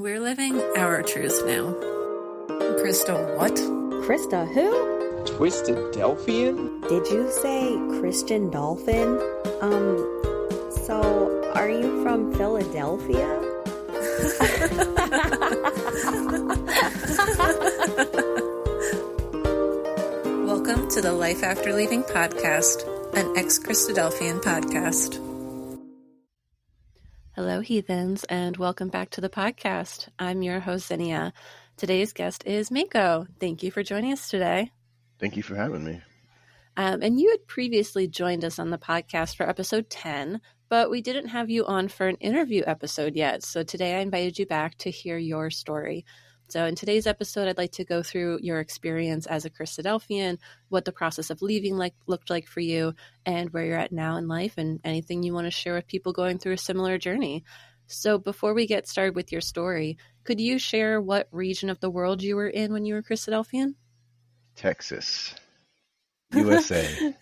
We're living our truth now. Crystal, what? Krista who? Christadelphian? Did you say Christian Dolphin? So are you from Philadelphia? Welcome to the Life After Leaving podcast, an ex-Christadelphian podcast. Hello, heathens, and welcome back to the podcast. I'm your host, Zinnia. Today's guest is Mako. Thank you for joining us today. Thank you for having me. And you had previously joined us on the podcast for episode 10, but we didn't have you on for an interview episode yet. So today I invited you back to hear your story. So in today's episode, I'd like to go through your experience as a Christadelphian, what the process of leaving looked like for you, and where you're at now in life, and anything you want to share with people going through a similar journey. So before we get started with your story, could you share what region of the world you were in when you were Christadelphian? Texas, USA.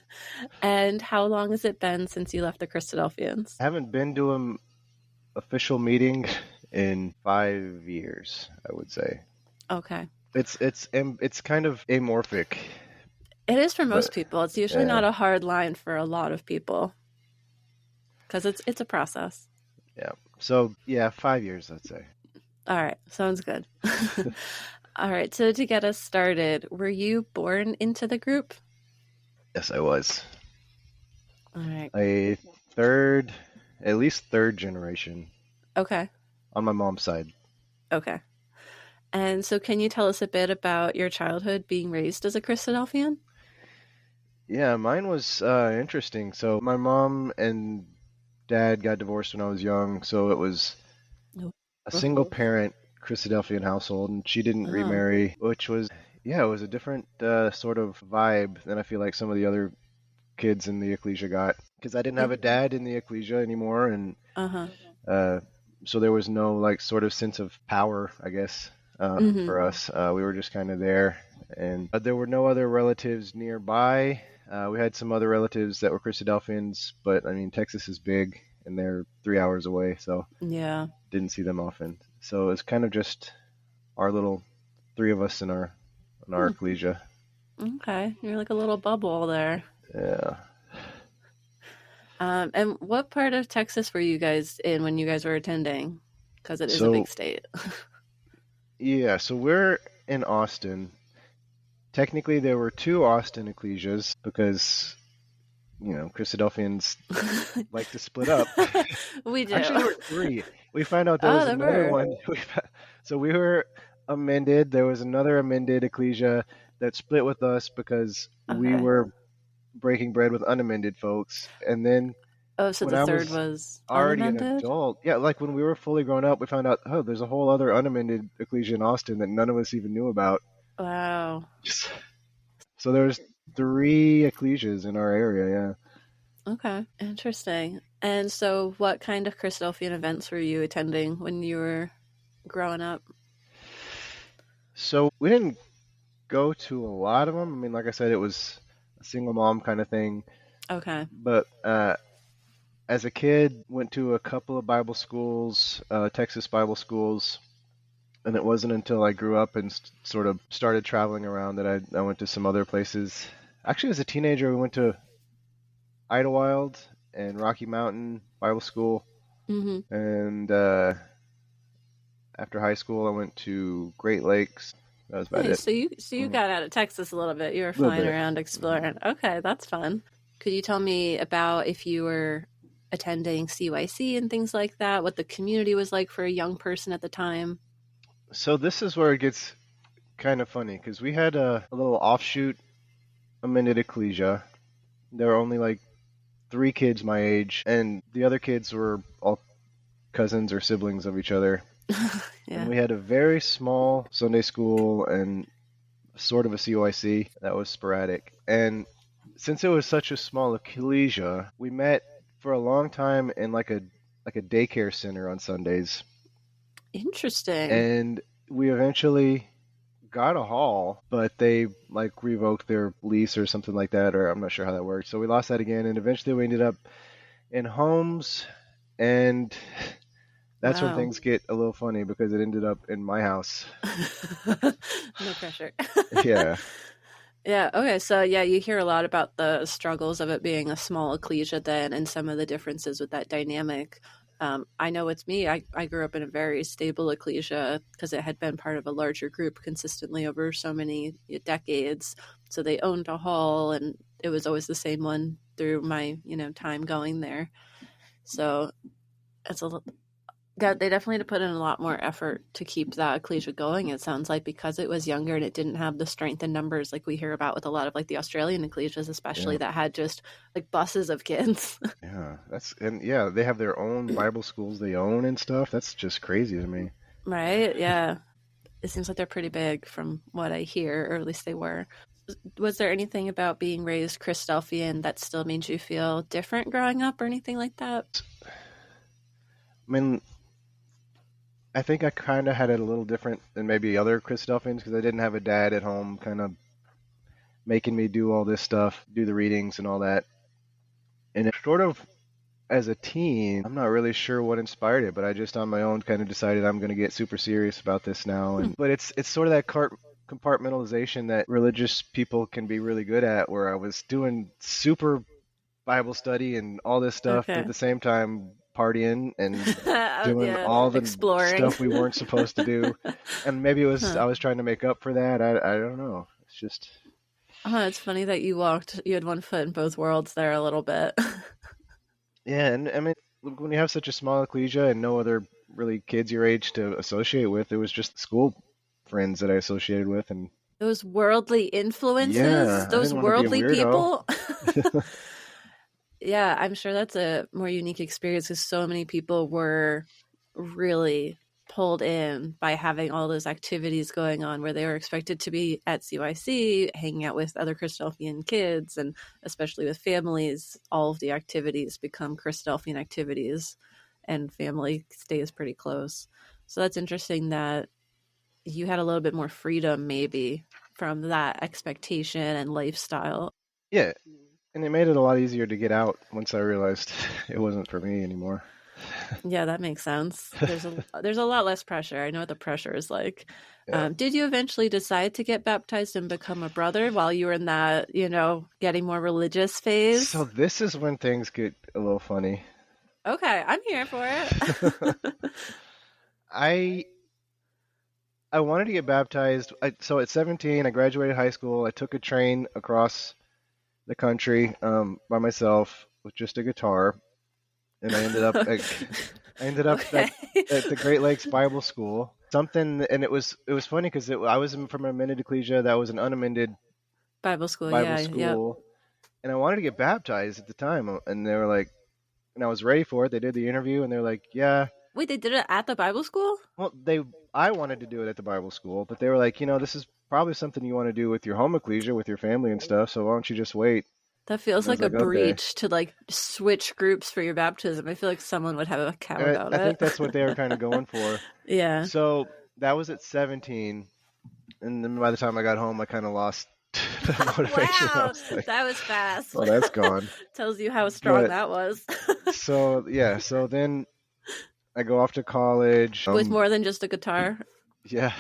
And how long has it been since you left the Christadelphians? I haven't been to an official meeting in 5 years, I would say. Okay. It's kind of amorphic. It is for most people. It's usually not a hard line for a lot of people because it's a process. Yeah. So, 5 years, I'd say. All right. Sounds good. All right. So to get us started, were you born into the group? Yes, I was. All right. At least third generation. Okay. On my mom's side. Okay. And so can you tell us a bit about your childhood being raised as a Christadelphian? Yeah, mine was interesting. So my mom and dad got divorced when I was young, so it was a single parent Christadelphian household, and she didn't remarry, which was, it was a different sort of vibe than I feel like some of the other kids in the ecclesia got, because I didn't have a dad in the ecclesia anymore, and so there was no sort of sense of power, I guess, for us. We were just kind of there, and there were no other relatives nearby. We had some other relatives that were Christadelphians, but I mean, Texas is big, and they're 3 hours away, so didn't see them often. So it's kind of just our little three of us in our ecclesia. Okay, you're like a little bubble there. Yeah. And what part of Texas were you guys in when you guys were attending? Because it is a big state. Yeah, so we're in Austin. Technically, there were two Austin ecclesias because, Christadelphians like to split up. We do. Actually, there were three. We found out there was another one. So we were amended. There was another amended ecclesia that split with us because we were breaking bread with unamended folks. And then so the third was already unamended? an adult. Yeah, when we were fully grown up, we found out, there's a whole other unamended ecclesia in Austin that none of us even knew about. Wow. So there's 3 ecclesias in our area, yeah. Okay, interesting. And so what kind of Christadelphian events were you attending when you were growing up? So we didn't go to a lot of them. I mean, like I said, it was a single mom kind of thing. Okay. But as a kid, went to a couple of Bible schools, Texas Bible schools. And it wasn't until I grew up and sort of started traveling around that I went to some other places. Actually, as a teenager, we went to Idlewild and Rocky Mountain Bible School. Mm-hmm. And after high school, I went to Great Lakes. That was about it. So you got out of Texas a little bit. You were flying around exploring. Okay, that's fun. Could you tell me about if you were attending CYC and things like that, what the community was like for a young person at the time? So this is where it gets kind of funny, because we had a little offshoot amended ecclesia. There were only 3 kids my age, and the other kids were all cousins or siblings of each other. And we had a very small Sunday school and sort of a CYC that was sporadic. And since it was such a small ecclesia, we met for a long time in a daycare center on Sundays. Interesting. And we eventually got a hall, but they revoked their lease or something like that, or I'm not sure how that worked. So we lost that again, and eventually we ended up in homes, and That's when Wow. things get a little funny because it ended up in my house. No pressure. Yeah. Yeah, okay. So yeah, you hear a lot about the struggles of it being a small ecclesia then and some of the differences with that dynamic. I know it's me. I grew up in a very stable ecclesia because it had been part of a larger group consistently over so many decades. So they owned a hall and it was always the same one through my, time going there. So it's they definitely had to put in a lot more effort to keep that ecclesia going, it sounds like, because it was younger and it didn't have the strength in numbers like we hear about with a lot of like the Australian ecclesias, especially that had just like buses of kids. Yeah, they have their own Bible schools they own and stuff. That's just crazy to me. Right? Yeah. It seems like they're pretty big from what I hear, or at least they were. Was there anything about being raised Christadelphian that still made you feel different growing up or anything like that? I mean, I think I kind of had it a little different than maybe other Christadelphians because I didn't have a dad at home kind of making me do all this stuff, do the readings and all that. And it sort of, as a teen, I'm not really sure what inspired it, but I just on my own kind of decided I'm going to get super serious about this now. But it's sort of that compartmentalization that religious people can be really good at, where I was doing super Bible study and all this stuff, but at the same time partying and doing all the stuff we weren't supposed to do. And maybe it was I was trying to make up for that. I don't know. It's just it's funny that you had one foot in both worlds there a little bit. Yeah, and I mean, when you have such a small ecclesia and no other really kids your age to associate with, it was just school friends that I associated with. And those worldly influences, those worldly people. Yeah, I'm sure that's a more unique experience because so many people were really pulled in by having all those activities going on where they were expected to be at CYC, hanging out with other Christadelphian kids, and especially with families, all of the activities become Christadelphian activities and family stays pretty close. So that's interesting that you had a little bit more freedom maybe from that expectation and lifestyle. Yeah, and it made it a lot easier to get out once I realized it wasn't for me anymore. Yeah, that makes sense. There's a lot less pressure. I know what the pressure is like. Yeah. Did you eventually decide to get baptized and become a brother while you were in that, getting more religious phase? So this is when things get a little funny. Okay, I'm here for it. I wanted to get baptized. So at 17, I graduated high school. I took a train across the country by myself with just a guitar, and I ended up at the Great Lakes Bible School. And it was funny because I was from an amended ecclesia that was an unamended Bible school. And I wanted to get baptized at the time, and they were like, and I was ready for it. They did the interview, and they're like, yeah. Wait, they did it at the Bible school? Well, I wanted to do it at the Bible school, but they were like, this is probably something you want to do with your home ecclesia, with your family and stuff, so why don't you just wait? That feels like a breach to like switch groups for your baptism. I feel like someone would have a cow about it. I think that's what they were kind of going for. Yeah. So that was at 17, and then by the time I got home, I kind of lost the motivation. Wow, that was fast. Well, that's gone. Tells you how strong that was. So then I go off to college. With more than just a guitar? Yeah.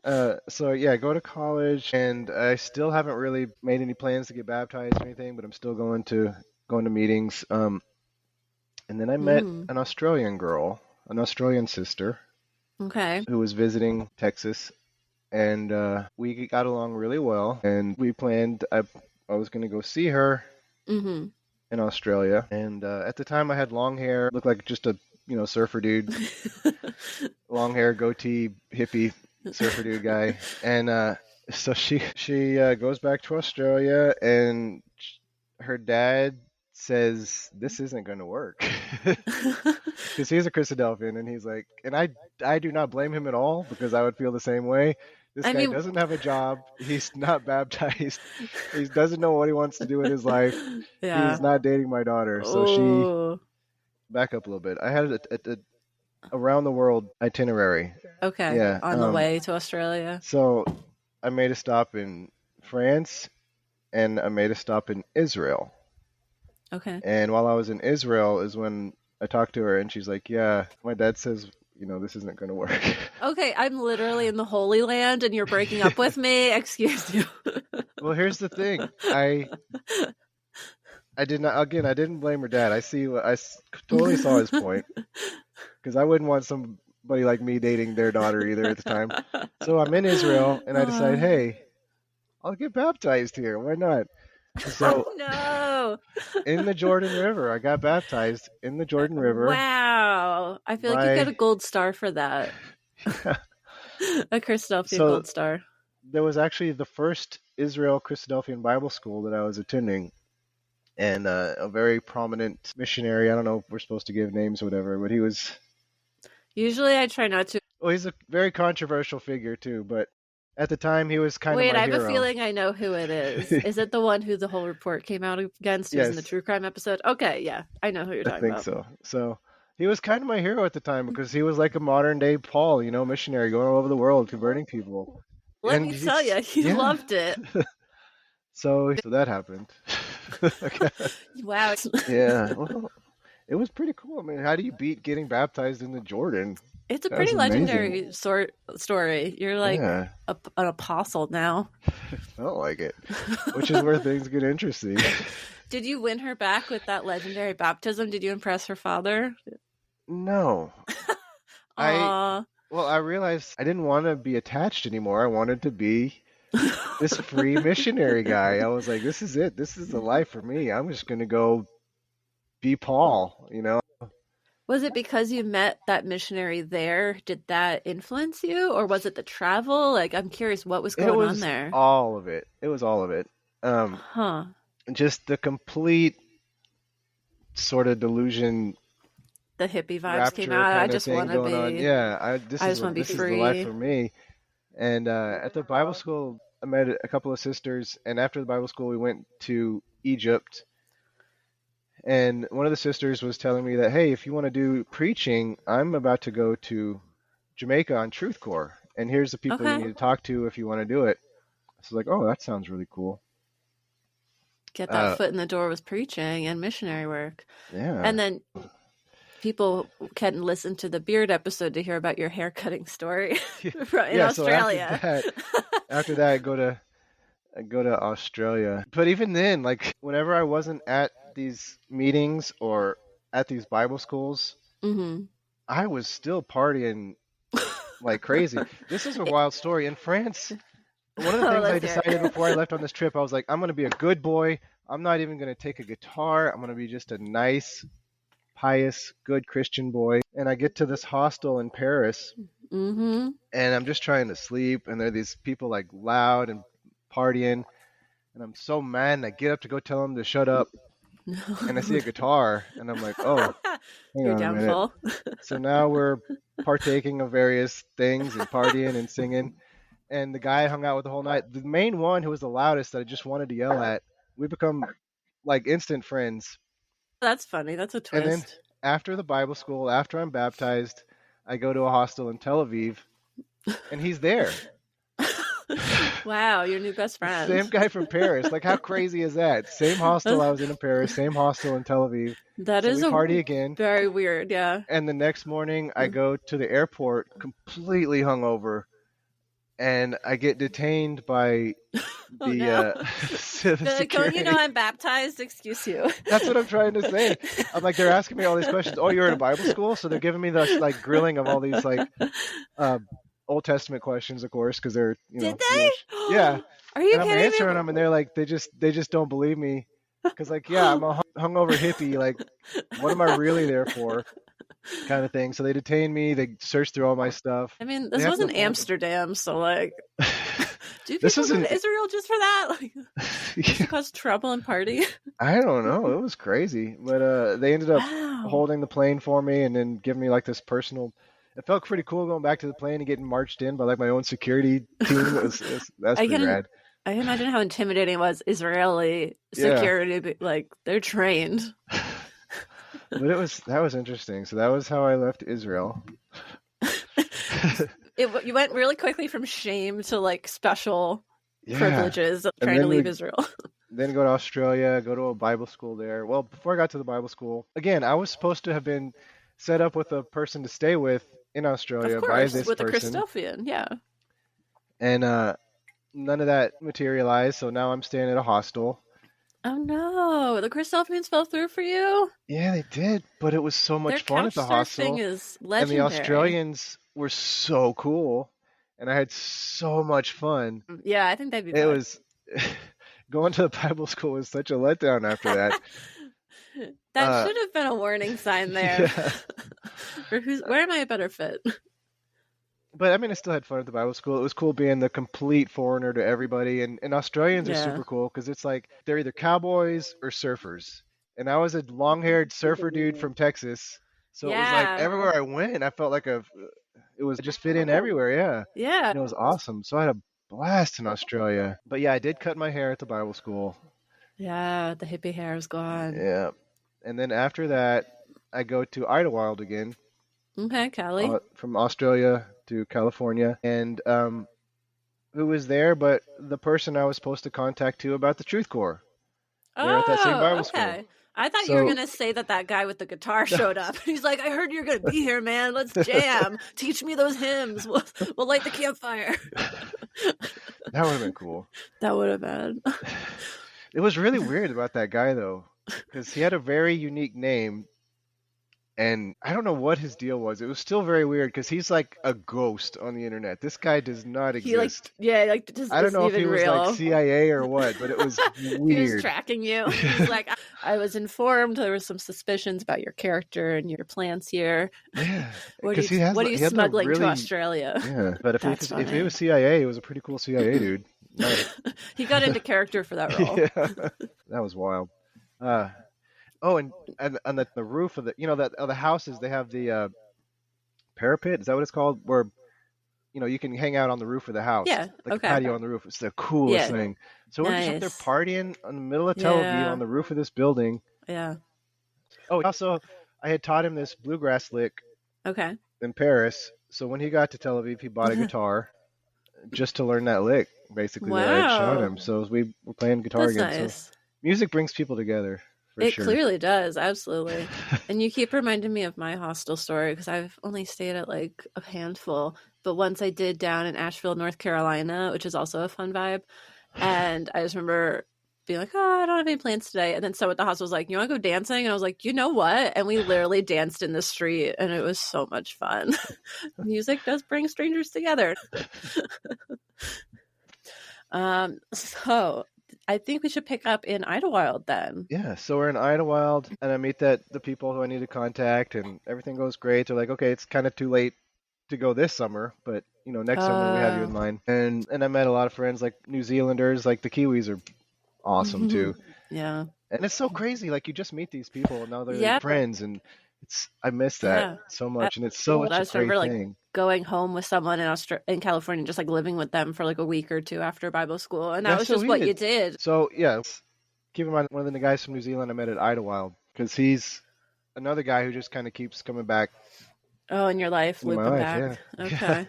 I go to college, and I still haven't really made any plans to get baptized or anything, but I'm still going to meetings. And then I met an Australian girl, an Australian sister, who was visiting Texas, and we got along really well. And we planned I was going to go see her in Australia. And at the time, I had long hair, looked like just a surfer dude, long hair, goatee, hippie surfer dude guy. And so she goes back to Australia, and her dad says this isn't going to work because he's a Christadelphian, and he's like, and I do not blame him at all because I would feel the same way. This guy doesn't have a job. He's not baptized. He doesn't know what he wants to do in his life. Yeah. He's not dating my daughter. So she back up a little bit. I had a around the world itinerary. Okay. Yeah. On the way to Australia. So I made a stop in France, and I made a stop in Israel. Okay. And while I was in Israel is when I talked to her and she's like, yeah, my dad says, this isn't going to work. Okay, I'm literally in the Holy Land and you're breaking up with me. Excuse you. Well, here's the thing. I didn't blame her dad. Totally saw his point, because I wouldn't want somebody like me dating their daughter either at the time. So I'm in Israel and I decide, hey, I'll get baptized here. Why not? So Oh, no. in the Jordan River, I got baptized in the Jordan River. Wow. I feel like you get a gold star for that. A Christadelphian gold star. There was actually the first Israel Christadelphian Bible school that I was attending, and a very prominent missionary. I don't know if we're supposed to give names or whatever, but he was... Usually I try not to. Well, he's a very controversial figure too, but at the time he was kind of my hero. Wait, I have a feeling I know who it is. Is it the one who the whole report came out against? Who's in the true crime episode? Okay, yeah. I know who you're talking about. I think so. So he was kind of my hero at the time, because he was like a modern day Paul, missionary going all over the world converting people. Let me tell you, he loved it. So that happened. Wow. Yeah. Well, it was pretty cool. I mean, how do you beat getting baptized in the Jordan? It's a pretty legendary story. You're like an apostle now. I don't like it, which is where things get interesting. Did you win her back with that legendary baptism? Did you impress her father? No. I realized I didn't want to be attached anymore. I wanted to be this free missionary guy. I was like, this is it. This is the life for me. I'm just going to go be Paul, Was it because you met that missionary there? Did that influence you? Or was it the travel? Like, I'm curious what was going on there. All of it. It was all of it. Just the complete sort of delusion. The hippie vibes came out. I just want to be. On. Yeah, I just want to be free. This is the life for me. And at the Bible school, I met a couple of sisters. And after the Bible school, we went to Egypt. And one of the sisters was telling me that, hey, if you want to do preaching, I'm about to go to Jamaica on Truth Corps. And here's the people you need to talk to if you want to do it. So I was like, oh, that sounds really cool. Get that foot in the door with preaching and missionary work. Yeah. And then people can listen to the beard episode to hear about your hair cutting story in Australia. So after that, I go to Australia. But even then, like, whenever I wasn't at these meetings or at these Bible schools, I was still partying like crazy. This is a wild story. In France, one of the things I decided before I left on this trip, I was like, I'm going to be a good boy. I'm not even going to take a guitar. I'm going to be just a nice, pious, good Christian boy. And I get to this hostel in Paris, and I'm just trying to sleep, and there are these people like loud and partying, and I'm so mad, and I get up to go tell them to shut up. And I see a guitar, and I'm like, oh, you're downfall. So now we're partaking of various things and partying and singing. And the guy I hung out with the whole night, the main one who was the loudest that I just wanted to yell at, we become like instant friends. That's funny. That's a twist. And then after the Bible school, after I'm baptized, I go to a hostel in Tel Aviv, and he's there. Wow, your new best friend. Same guy from Paris. Like, how crazy is that? Same hostel I was in Paris, same hostel in Tel Aviv. That is a party again. Very weird, yeah. And the next morning, I go to the airport completely hungover, and I get detained by the security. I'm baptized. Excuse you. That's what I'm trying to say. I'm like, they're asking me all these questions. Oh, you're in a Bible school? So they're giving me this like grilling of all these like Old Testament questions, of course, because they're Did they? Yeah. Are you and kidding I'm answering me? them, and they're like, they just don't believe me, because like, yeah, I'm a hungover hippie. Like, what am I really there for? Kind of thing. So they detained me. They searched through all my stuff. I mean, this wasn't Amsterdam, so like, do people go to Israel just for that? Like, just to cause trouble and party? I don't know. It was crazy, but they ended up holding the plane for me, and then giving me like this personal. It felt pretty cool going back to the plane and getting marched in by like my own security team. That's pretty rad. I can imagine how intimidating it was. Israeli security, like they're trained. But that was interesting. So that was how I left Israel. You went really quickly from shame to like special privileges of trying to leave Israel. then go to Australia, go to a Bible school there. Well, before I got to the Bible school, again, I was supposed to have been set up with a person to stay with in Of Australia by course, this with a person, Christadelphian, yeah. and none of that materialized. So now I'm staying at a hostel. Oh no, the Christadelphians fell through for you? Yeah, they did, but it was so Their much fun at couch the surfing hostel, is and the legendary. Australians were so cool, and I had so much fun. Yeah, I think they'd be It fun. was going to the Bible school was such a letdown after that. That should have been a warning sign there. Yeah. For where am I a better fit? But I mean, I still had fun at the Bible school. It was cool being the complete foreigner to everybody. And Australians are Yeah. super cool because it's like they're either cowboys or surfers. And I was a long-haired surfer dude from Texas. So it was like Yeah. everywhere I went, I felt like it was just fit in everywhere. Yeah. Yeah. And it was awesome. So I had a blast in Australia. But yeah, I did cut my hair at the Bible school. Yeah, the hippie hair is gone. Yeah. And then after that, I go to Idlewild again. Okay, Callie. From Australia to California. And who was there but the person I was supposed to contact too about the Truth Corps. They're at that same Bible school. I thought you were going to say that guy with the guitar showed up. He's like, I heard you're going to be here, man. Let's jam. Teach me those hymns. We'll light the campfire. That would have been cool. That would have been. It was really weird about that guy, though, because he had a very unique name. And I don't know what his deal was. It was still very weird because he's like a ghost on the internet. This guy does not exist. I don't know if he was like CIA or what, but it was weird. He was tracking you. He's like, I was informed there were some suspicions about your character and your plans here. Yeah. What are you smuggling to Australia? Yeah, but if he was CIA, he was a pretty cool CIA dude. He got into character for that role. Yeah. That was wild. Oh, and on the roof of the houses, they have the parapet. Is that what it's called? Where you can hang out on the roof of the house. Yeah. Like a patio on the roof. It's the coolest thing. So we're just up there partying in the middle of Tel Aviv on the roof of this building. Yeah. Oh, also, I had taught him this bluegrass lick. Okay. In Paris. So when he got to Tel Aviv, he bought a guitar just to learn that lick, basically, that I had shown him. So we were playing guitar again. Nice. So music brings people together. It clearly does, absolutely. And you keep reminding me of my hostel story because I've only stayed at like a handful. But once I did down in Asheville, North Carolina, which is also a fun vibe. And I just remember being like, oh, I don't have any plans today. And then someone at the hostel was like, you want to go dancing? And I was like, you know what? And we literally danced in the street and it was so much fun. Music does bring strangers together. So I think we should pick up in Idlewild then. Yeah, so we're in Idlewild, and I meet the people who I need to contact, and everything goes great. They're like, okay, it's kind of too late to go this summer, but next summer we have you in mind. And I met a lot of friends, like New Zealanders, like the Kiwis are awesome too. Yeah. And it's so crazy, like you just meet these people, and now they're friends, and I miss that so much, and it's so much a great thing. Like going home with someone in California, just like living with them for like a week or two after Bible school, and that was just what you did. So yeah, keep in mind one of the guys from New Zealand I met at Idlewild, because he's another guy who just kind of keeps coming back. Oh, in your life, looping back. Yeah. Okay.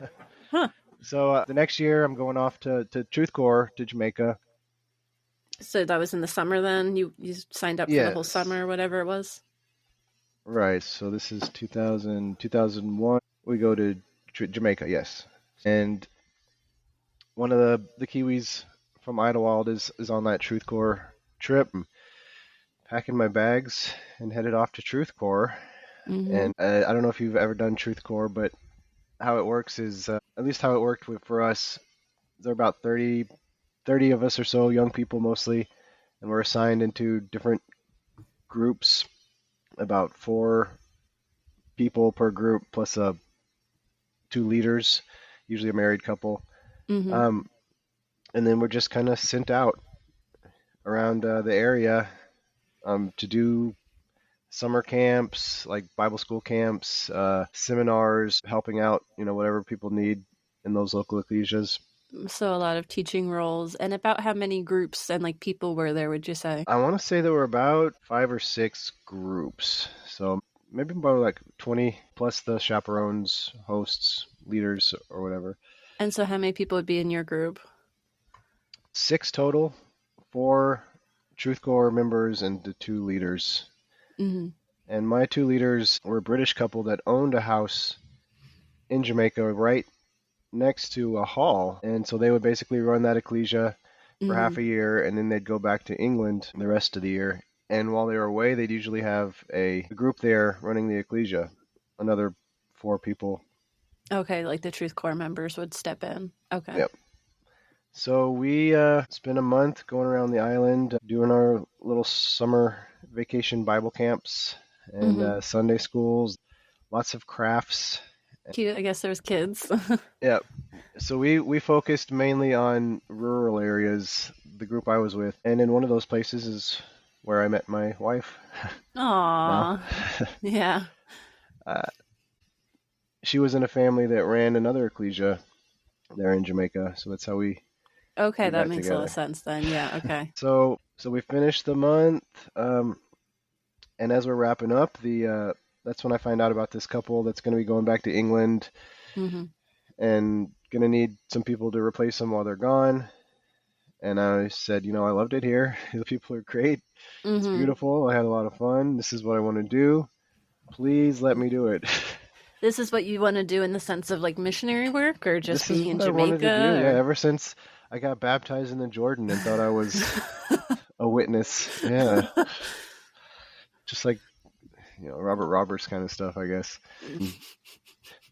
Huh. So the next year I'm going off to Truth Corps to Jamaica. So that was in the summer then? You signed up for the whole summer or whatever it was? Right. So this is 2001. We go to Jamaica, yes. And one of the Kiwis from Idlewild is on that Truth Corps trip. I'm packing my bags and headed off to Truth Corps. Mm-hmm. And I don't know if you've ever done Truth Corps, but how it works is, at least how it worked for us, there are about 30 of us or so, young people mostly, and we're assigned into different groups, about 4 people per group, plus 2 leaders, usually a married couple. Mm-hmm. And then we're just kind of sent out around the area to do summer camps, like Bible school camps, seminars, helping out, whatever people need in those local ecclesias. So a lot of teaching roles. And about how many groups and like people were there, would you say? I want to say there were about 5 or 6 groups. So maybe about like 20 plus the chaperones, hosts, leaders, or whatever. And so how many people would be in your group? 6 total. 4 Truth Corps members and the two leaders. Mm-hmm. And my two leaders were a British couple that owned a house in Jamaica right next to a hall. And so they would basically run that ecclesia for Mm-hmm. half a year, and then they'd go back to England the rest of the year. And while they were away, they'd usually have a group there running the ecclesia, another 4 people. Okay, like the Truth Corps members would step in. Okay. Yep. So we spent a month going around the island doing our little summer vacation Bible camps and Sunday schools, lots of crafts. Cute. I guess there was kids. Yeah. So we focused mainly on rural areas, the group I was with. And in one of those places is where I met my wife. Aww. Yeah. She was in a family that ran another ecclesia there in Jamaica. So that's how we Okay, that got makes a lot of sense then. Yeah, okay. So we finished the month, and as we're wrapping up, that's when I find out about this couple that's going to be going back to England Mm-hmm. and going to need some people to replace them while they're gone. And I said, I loved it here. The people are great. It's Mm-hmm. beautiful. I had a lot of fun. This is what I want to do. Please let me do it. This is what you want to do in the sense of like missionary work or just This is being in what I wanted Jamaica? to do. Yeah, or- ever since I got baptized in the Jordan and thought I was a witness. Yeah. Just like, Robert Roberts kind of stuff, I guess.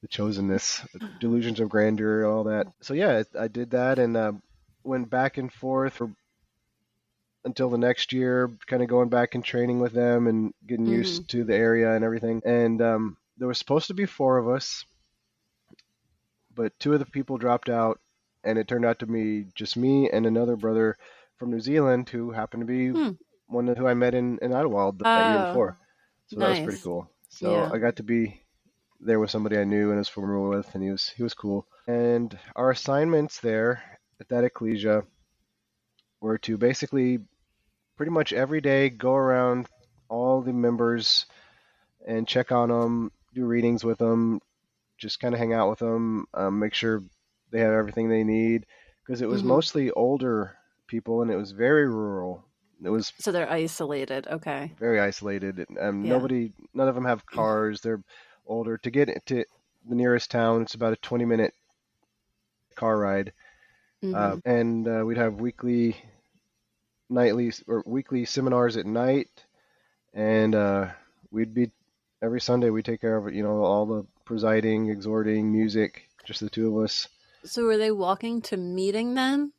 The chosenness, delusions of grandeur, all that. So yeah, I did that and went back and forth until the next year, kind of going back and training with them and getting used to the area and everything. And there was supposed to be 4 of us, but 2 of the people dropped out, and it turned out to be just me and another brother from New Zealand who happened to be one who I met in Idlewild that year before. So that was pretty nice. cool. So Yeah. I got to be there with somebody I knew and was familiar with, and he was cool. And our assignments there at that ecclesia were to basically pretty much every day go around all the members and check on them, do readings with them, just kind of hang out with them, make sure they have everything they need, because it was mostly older people and it was very rural. It was So they're isolated. Okay. very isolated. Yeah. None of them have cars. They're older. To get to the nearest town, it's about a 20-minute car ride. Mhm. And we'd have weekly seminars at night, and we'd be every Sunday we'd take care of all the presiding, exhorting, music, just the 2 of us. So were they walking to meeting then?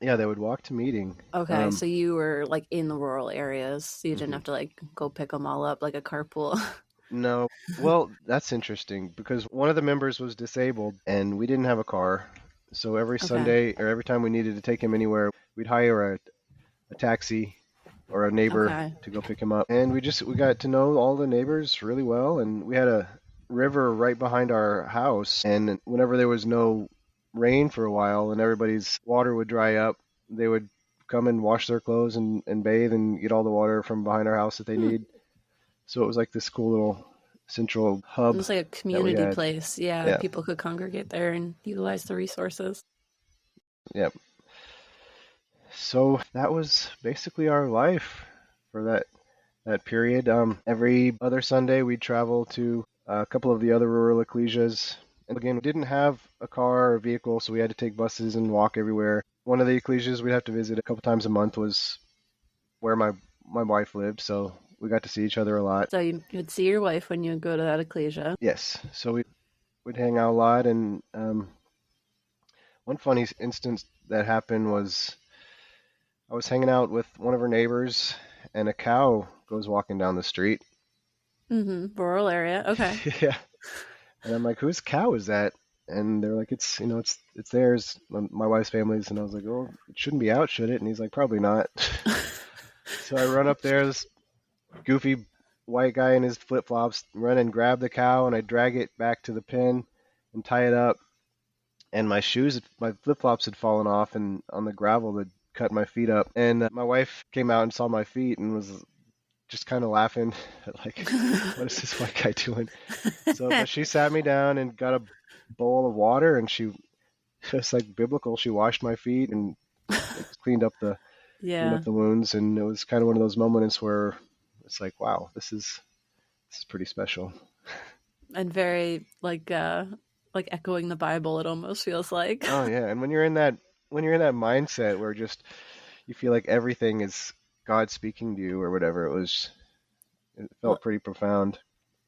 Yeah, they would walk to meeting. Okay, so you were like in the rural areas, so you didn't have to like go pick them all up like a carpool. No, well, that's interesting because one of the members was disabled and we didn't have a car. So every Sunday or every time we needed to take him anywhere, we'd hire a taxi or a neighbor to go pick him up. And we got to know all the neighbors really well. And we had a river right behind our house. And whenever there was no rain for a while and everybody's water would dry up, they would come and wash their clothes and bathe and get all the water from behind our house that they need. So it was like this cool little central hub. It was like a community place. Yeah, people could congregate there and utilize the resources. Yep. So that was basically our life for that period. Every other Sunday we'd travel to a couple of the other rural ecclesias. And again, we didn't have a car or vehicle, so we had to take buses and walk everywhere. One of the ecclesias we'd have to visit a couple times a month was where my wife lived, so we got to see each other a lot. So you would see your wife when you would go to that ecclesia? Yes. So we'd hang out a lot, and one funny instance that happened was I was hanging out with one of her neighbors, and a cow goes walking down the street. Rural area. Okay. Yeah. And I'm like, whose cow is that? And they're like, it's theirs, my wife's family's. And I was like, oh, it shouldn't be out, should it? And he's like, probably not. So I run up there, this goofy white guy in his flip-flops, run and grab the cow, and I drag it back to the pen and tie it up. And my flip-flops had fallen off and on the gravel that cut my feet up. And my wife came out and saw my feet and was just kind of laughing, like, what is this white guy doing? But she sat me down and got a bowl of water, and she, just like biblical, she washed my feet and cleaned up the clean Yeah. up the wounds, and it was kind of one of those moments where it's like, wow, this is pretty special. And very like echoing the Bible, it almost feels like. Oh yeah, and when you're in that mindset where just you feel like everything is God speaking to you or whatever, it Well, felt pretty profound.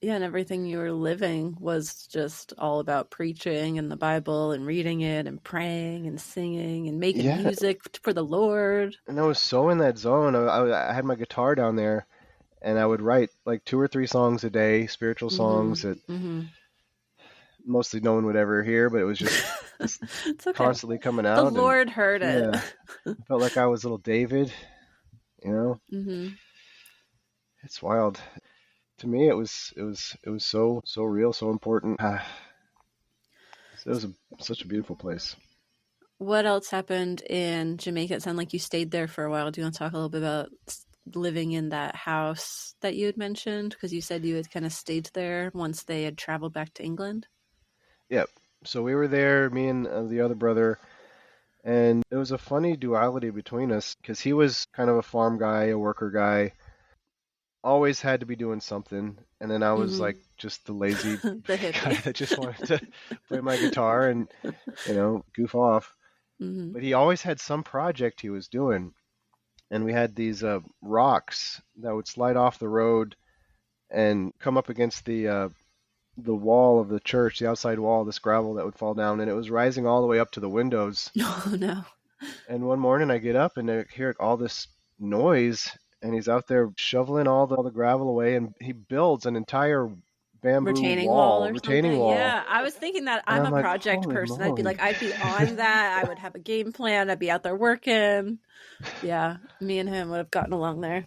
yeah, and everything you were living was just all about preaching and the Bible and reading it and praying and singing and making Yeah, music for the Lord. and I was so in that zone. I had my guitar down there, and I would write like 2 or 3 songs a day, spiritual songs that Mm-hmm. mostly no one would ever hear, but it was just It's okay. constantly coming The out. And Lord heard it. yeah, felt like I was little David, you know. Mm-hmm. It's wild. To me, it was so real, so important. It was such a beautiful place. What else happened in Jamaica? It sounded like you stayed there for a while. Do you want to talk a little bit about living in that house that you had mentioned? Because you said you had kind of stayed there once they had traveled back to England. Yep. So we were there, me and the other brother, and it was a funny duality between us because he was kind of a farm guy, a worker guy, always had to be doing something, and then I was Mm-hmm. like just the lazy The guy hippie. that just wanted to play my guitar and goof off. Mm-hmm. But he always had some project he was doing, and we had these rocks that would slide off the road and come up against the wall of the church, the outside wall, this gravel that would fall down, and it was rising all the way up to the windows. Oh no. And one morning I get up and I hear all this noise, and he's out there shoveling all the gravel away, and he builds an entire bamboo retaining Something. wall. Yeah, I was thinking that And I'm I'm a like, project holy person. moly. I'd be on that. I would have a game plan. I'd be out there working. Yeah, me and him would have gotten along there.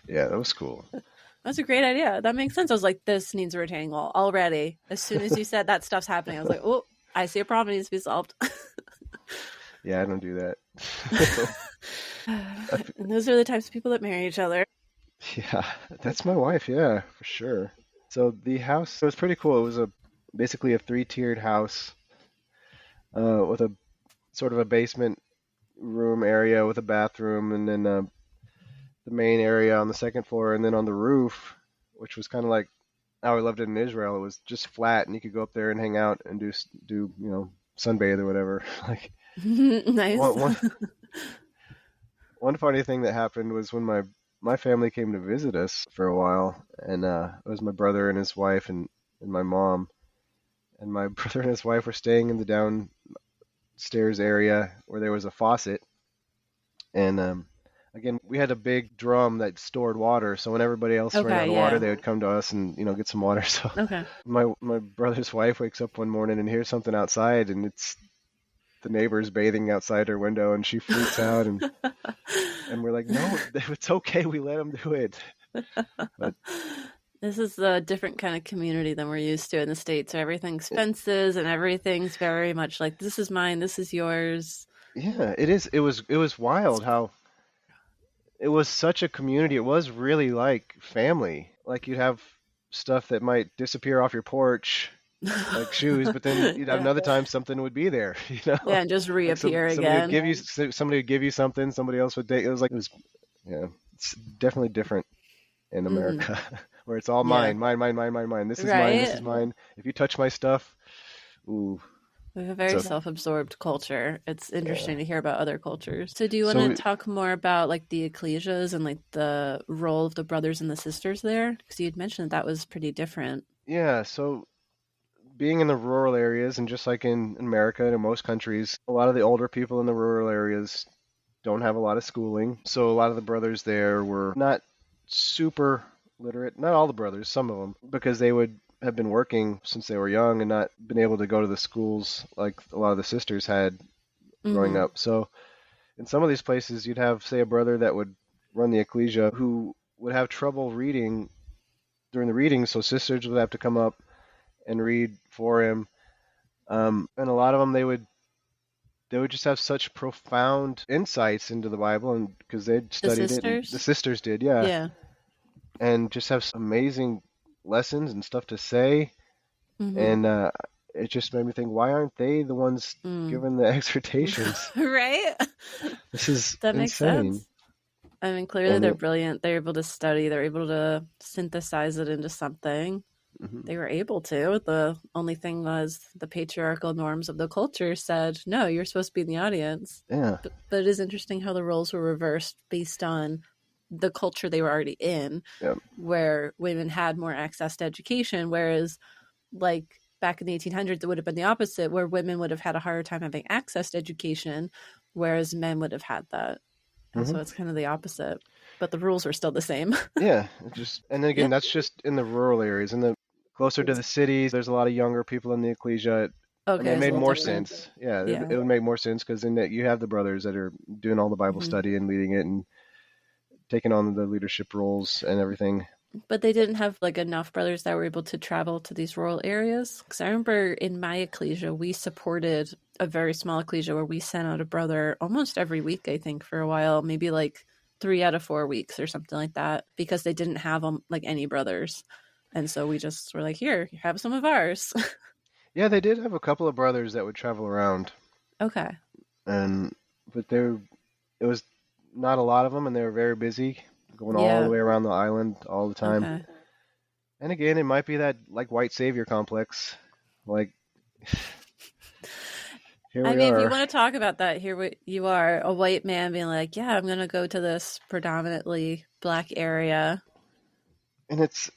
Yeah, that was cool. That's a great idea. That makes sense. I was like, this needs a retaining wall already. As soon as you said that stuff's happening, I was like, oh, I see a problem needs to be solved. Yeah, I don't do that. And those are the types of people that marry each other. Yeah, that's my wife. Yeah, for sure. So the house, it was pretty cool. It was basically a 3-tiered house with a sort of a basement room area with a bathroom, and then the main area on the second floor, and then on the roof, which was kind of like how I loved it in Israel. It was just flat, and you could go up there and hang out and do sunbathe or whatever. Like Nice. one funny thing that happened was when my family came to visit us for a while, and it was my brother and his wife and my mom, and my brother and his wife were staying in the downstairs area where there was a faucet, and again, we had a big drum that stored water, so when everybody else ran out of water, they would come to us and get some water. So Okay. my brother's wife wakes up one morning and hears something outside, and it's the neighbors bathing outside her window, and she freaks out, and we're like, no, it's okay, we let them do it. But this is a different kind of community than we're used to in the States, where everything's fences and everything's very much like, this is mine, this is yours. yeah, it is. It was wild how it was such a community. It was really like family. Like you'd have stuff that might disappear off your porch, like shoes, but then you'd have another time something would be there, Yeah, and just Like reappear somebody again. somebody would give you something, somebody else would take. Yeah, it's definitely different in America, where it's all Yeah. mine. This is mine. This is Right? mine. If you touch my stuff, ooh. We have a very So self-absorbed culture. It's yeah. interesting to hear about other cultures. So do you want So to talk more about like the ecclesias and like the role of the brothers and the sisters there? Because you'd mentioned that was pretty different. yeah, so being in the rural areas, and just like in America and in most countries, a lot of the older people in the rural areas don't have a lot of schooling. So a lot of the brothers there were not super literate. Not all the brothers, some of them, because they would have been working since they were young and not been able to go to the schools like a lot of the sisters had growing Mm-hmm. up. So in some of these places, you'd have, say, a brother that would run the ecclesia who would have trouble reading during the readings, so sisters would have to come up and read for him. And a lot of them, they would just have such profound insights into the Bible, and because they'd The studied it, and the sisters? sisters did, yeah, Yeah. and just have some amazing lessons and stuff to say. Mm-hmm. And it just made me think, why aren't they the ones given the exhortations? Right? This is That makes insane. sense. I mean, clearly they're brilliant. They're able to study. They're able to synthesize it into something. They were able to. The only thing was the patriarchal norms of the culture said, no, you're supposed to be in the audience. Yeah. But it is interesting how the roles were reversed based on the culture they were already in, where women had more access to education, whereas like back in the 1800s, it would have been the opposite, where women would have had a harder time having access to education, whereas men would have had that. And so it's kind of the opposite, but the rules were still the same. Yeah. And then again, that's just in the rural areas. In the closer to the cities, there's a lot of younger people in the ecclesia. Okay, and it made more sense. Yeah, it would make more sense because in that you have the brothers that are doing all the Bible study and leading it and taking on the leadership roles and everything. But they didn't have like enough brothers that were able to travel to these rural areas. Because I remember in my ecclesia, we supported a very small ecclesia where we sent out a brother almost every week, I think, for a while, maybe like 3 out of 4 weeks or something like that, because they didn't have like any brothers. And so we just were like, here, you have some of ours. Yeah, they did have a couple of brothers that would travel around. Okay. But it was not a lot of them, and they were very busy, going all the way around the island all the time. Okay. And again, it might be that like white savior complex. Like, here we are. If you want to talk about that, here you are, a white man being like, yeah, I'm going to go to this predominantly black area. And it's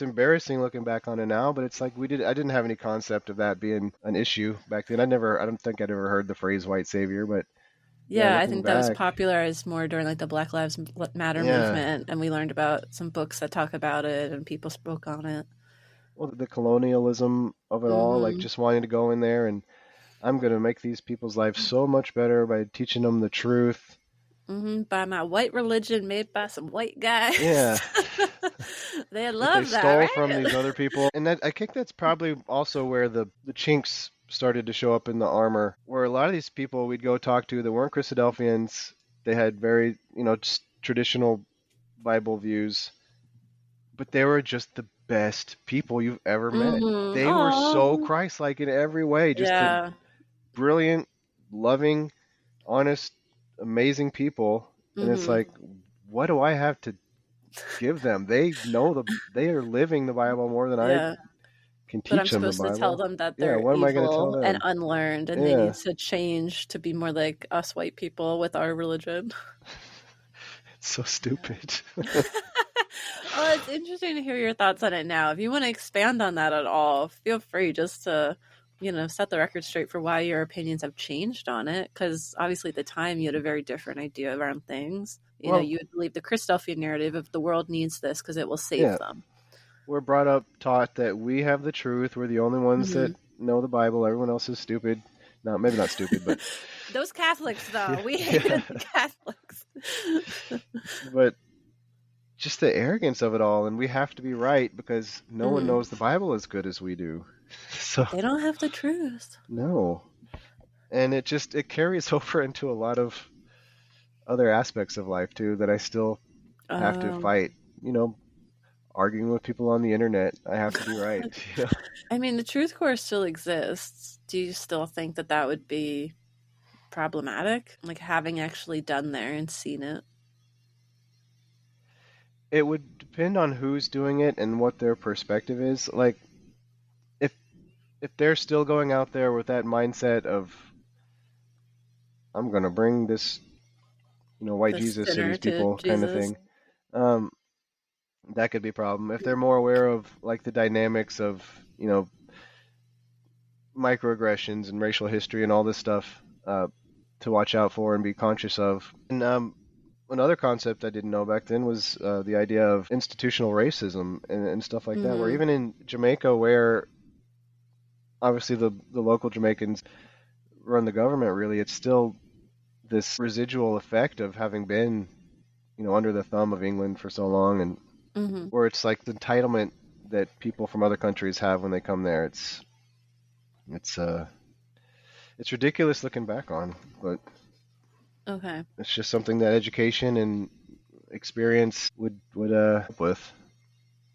embarrassing looking back on it now, but it's like I didn't have any concept of that being an issue back then. I don't think I'd ever heard the phrase white savior, but yeah, I think that was popularized more during like the Black Lives Matter movement, and we learned about some books that talk about it, and people spoke on it. Well, the colonialism of it all, like just wanting to go in there and I'm going to make these people's lives so much better by teaching them the truth. By my white religion made by some white guys. Yeah. They love that, stole right? from these other people. And I think that's probably also where the chinks started to show up in the armor, where a lot of these people we'd go talk to that weren't Christadelphians, they had very, just traditional Bible views, but they were just the best people you've ever met. They were so Christ-like in every way, just brilliant, loving, honest, amazing people. And it's like, what do I have to give them? They know they are living the Bible more than I can teach them the Bible. But I'm supposed to tell them that they're what am I going to tell evil them? and unlearned, and they need to change to be more like us white people with our religion. It's so stupid. Well, it's interesting to hear your thoughts on it now. If you want to expand on that at all, feel free just to, set the record straight for why your opinions have changed on it. Because obviously at the time you had a very different idea around things. You would believe the Christadelphian narrative of the world needs this because it will save them. We're brought up, taught that we have the truth. We're the only ones that know the Bible. Everyone else is stupid. No, maybe not stupid, but... Those Catholics, though. We hated the Catholics. But just the arrogance of it all, and we have to be right because no one knows the Bible as good as we do. So they don't have the truth. No. And it carries over into a lot of other aspects of life, too, that I still have to fight. Arguing with people on the internet, I have to be right. I mean, the truth course still exists. Do you still think that would be problematic? Like having actually done there and seen it? It would depend on who's doing it and what their perspective is. Like, if they're still going out there with that mindset of, I'm going to bring this, white Jesus to these people kind of thing, that could be a problem. If they're more aware of, like, the dynamics of, microaggressions and racial history and all this stuff to watch out for and be conscious of. And another concept I didn't know back then was the idea of institutional racism and stuff like that, where even in Jamaica, where obviously the local Jamaicans run the government, really, it's still this residual effect of having been, under the thumb of England for so long, and where it's like the entitlement that people from other countries have when they come there. It's ridiculous looking back on, but it's just something that education and experience would help with.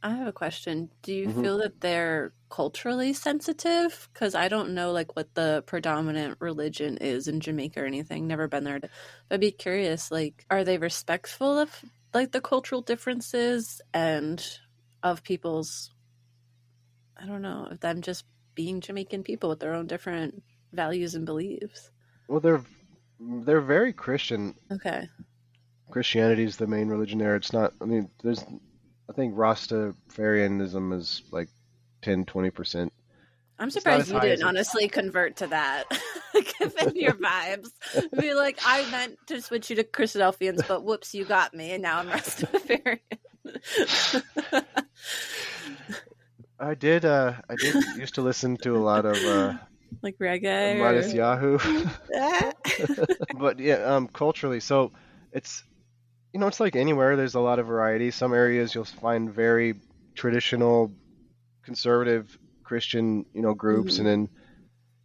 I have a question. Do you Hmm. feel that they're culturally sensitive? Because I don't know like what the predominant religion is in Jamaica or anything. Never been there. But I'd be curious, like, are they respectful of like the cultural differences and of people's, I don't know, of them just being Jamaican people with their own different values and beliefs? Well, they're very Christian. Okay. Christianity is the main religion there. It's not. I mean, I think Rastafarianism is like 10-20%. I'm It's not surprised as you high as didn't it. honestly convert to that, given your vibes. Be like, I meant to switch you to Christadelphians, but whoops, you got me, and now I'm Rastafarian. I did used to listen to a lot of Like reggae Modest or... Yahoo, Ah. but yeah, culturally, so it's it's like anywhere. There's a lot of variety. Some areas you'll find very traditional, conservative Christian, groups, and Mhm. then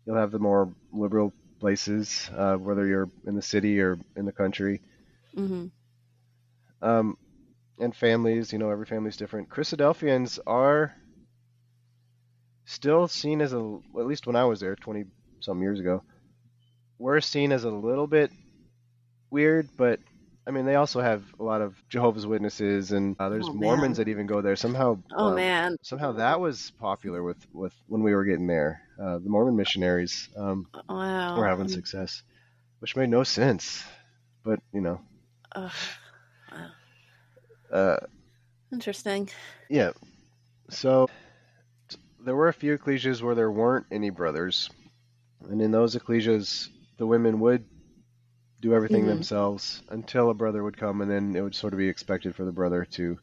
you'll have the more liberal places, whether you're in the city or in the country. Mhm. Um, and families, every family's different. Christadelphians are still seen as well, at least when I was there 20 some years ago, we're seen as a little bit weird, but I mean, they also have a lot of Jehovah's Witnesses, and there's Oh Mormons man. that even go there. Oh man. Somehow that was popular with when we were getting there. The Mormon missionaries were Wow. having success, which made no sense, but Ugh. Wow. uh, Interesting. yeah. So there were a few ecclesias where there weren't any brothers, and in those ecclesias, the women would do everything Hmm. themselves until a brother would come, and then it would sort of be expected for the brother to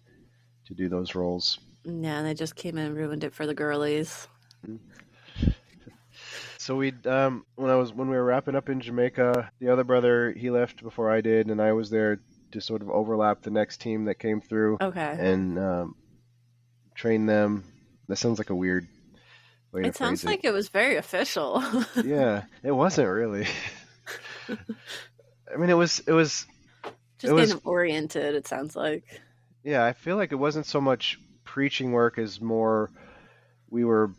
do those roles. Yeah, they just came in and ruined it for the girlies. So when we were wrapping up in Jamaica, the other brother he left before I did, and I was there to sort of overlap the next team that came through Okay. and train them. That sounds like a weird way to It phrase sounds it. like it was very official. Yeah, it wasn't really. I mean, it was Just getting them oriented, it sounds like. yeah. I feel like it wasn't so much preaching work as more we were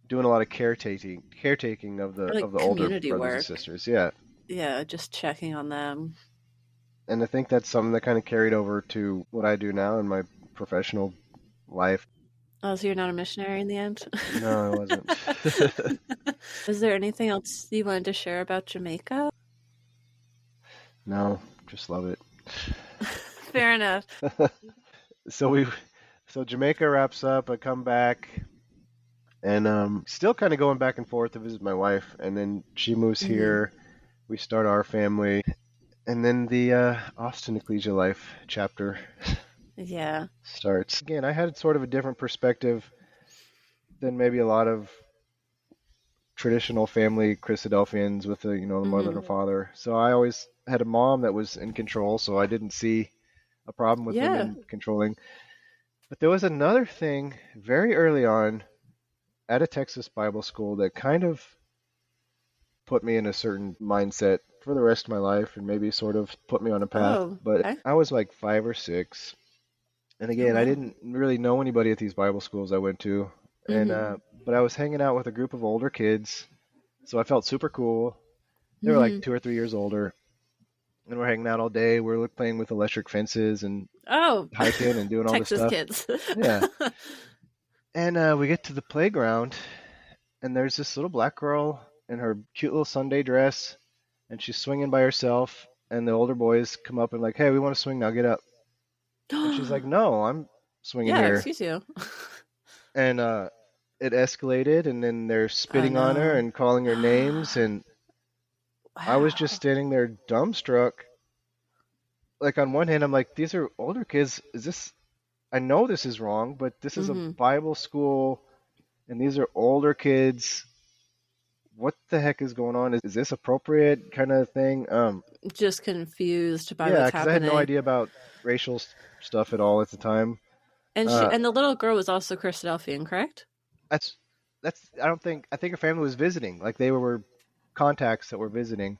doing a lot of caretaking of Or the like older community brothers and work. sisters. Yeah, Yeah, just checking on them. and I think that's something that kind of carried over to what I do now in my professional life. Oh, so you're not a missionary in the end? No, I wasn't. Is there anything else you wanted to share about Jamaica? No, just love it. Fair enough. So Jamaica wraps up. I come back, and still kind of going back and forth to visit my wife, and then she moves Hmm. here. We start our family, and then the Austin Ecclesia Life chapter Yeah. starts. Again, I had sort of a different perspective than maybe a lot of traditional family Christadelphians with the mother and a Hmm. father. So I always had a mom that was in control, so I didn't see a problem with Yeah. women controlling. But there was another thing very early on at a Texas Bible school that kind of put me in a certain mindset for the rest of my life and maybe sort of put me on a path. Oh, But okay. I was like 5 or 6. And Oh, again, I wow. didn't really know anybody at these Bible schools I went to. And Hmm. but I was hanging out with a group of older kids, so I felt super cool. They were Hmm. like 2 or 3 years older, and we're hanging out all day. We're playing with electric fences and Oh, hiking and doing all this Texas stuff. kids. Yeah. And we get to the playground, and there's this little black girl in her cute little Sunday dress, and she's swinging by herself. And the older boys come up and like, "Hey, we want to swing now. Get up." And she's like, "No, I'm swinging Yeah, here." excuse you. And it escalated, and then they're Oh spitting on her no. and calling her names, and I was just Wow. standing there dumbstruck. Like on one hand, I'm like, these are older kids. Is this? I know this is wrong, but this is a Hmm. Bible school, and these are older kids. What the heck is going on? Is this appropriate kind of thing? Just confused by Yeah, what's because I had no happening. idea about racial stuff at all at the time. And Uh, the little girl was also Christadelphian, correct? that's I think her family was visiting. Like they were contacts that were visiting,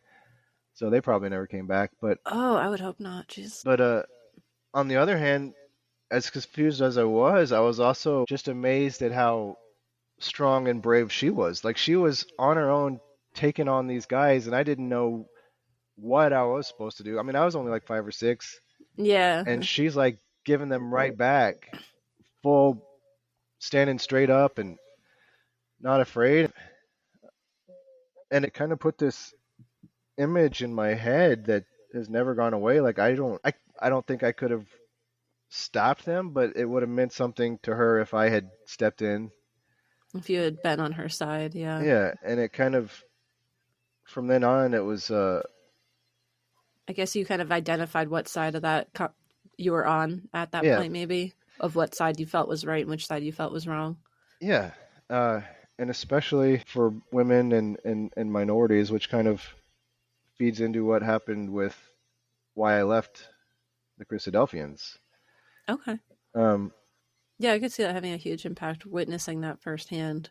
so they probably never came back. But Oh, I would hope not. Jeez. but on the other hand, as confused as I was also just amazed at how strong and brave she was. Like she was on her own taking on these guys, and I didn't know what I was supposed to do. I mean, I was only like 5 or 6, Yeah. and she's like giving them right back, full standing straight up and not afraid. And it kind of put this image in my head that has never gone away. Like I don't think I could have stopped them, but it would have meant something to her if I had stepped in. If you had been on her side, yeah. Yeah, and it kind of from then on it was I guess you kind of identified what side of that you were on at that Yeah. point, maybe, of what side you felt was right and which side you felt was wrong. Yeah, and especially for women and minorities, which kind of feeds into what happened with why I left the Christadelphians. Okay. Um, Yeah, I could see that having a huge impact, witnessing that firsthand.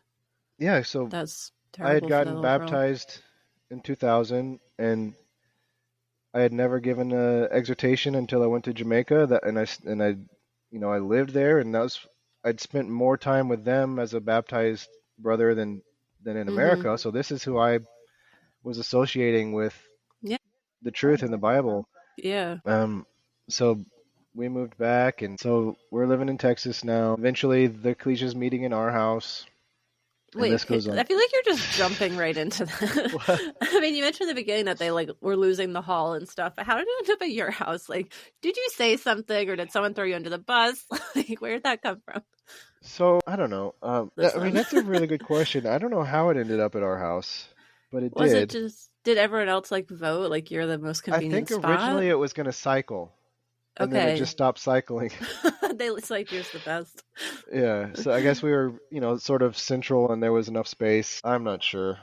yeah, so That's I had terrible for the gotten little girl. baptized in 2000, and I had never given an exhortation until I went to Jamaica. I lived there, and I'd spent more time with them as a baptized brother than in America. So this is who I was associating with Yeah. the truth in the Bible. Yeah. So we moved back, and so we're living in Texas now. Eventually, the ecclesia's meeting in our house. Wait, this goes on. I feel like you're just jumping right into that. I mean, you mentioned in the beginning that they were losing the hall and stuff, but how did it end up at your house? Like, did you say something, or did someone throw you under the bus? Like, where did that come from? So I don't know. I mean, that's a really good question. I don't know how it ended up at our house, but it Was did. it just, did everyone else vote? Like, you're the most I convenient think spot? originally it was going to cycle, and then it just stopped cycling. It's like, yours the best. Yeah, so I guess we were, sort of central, and there was enough space. I'm not sure.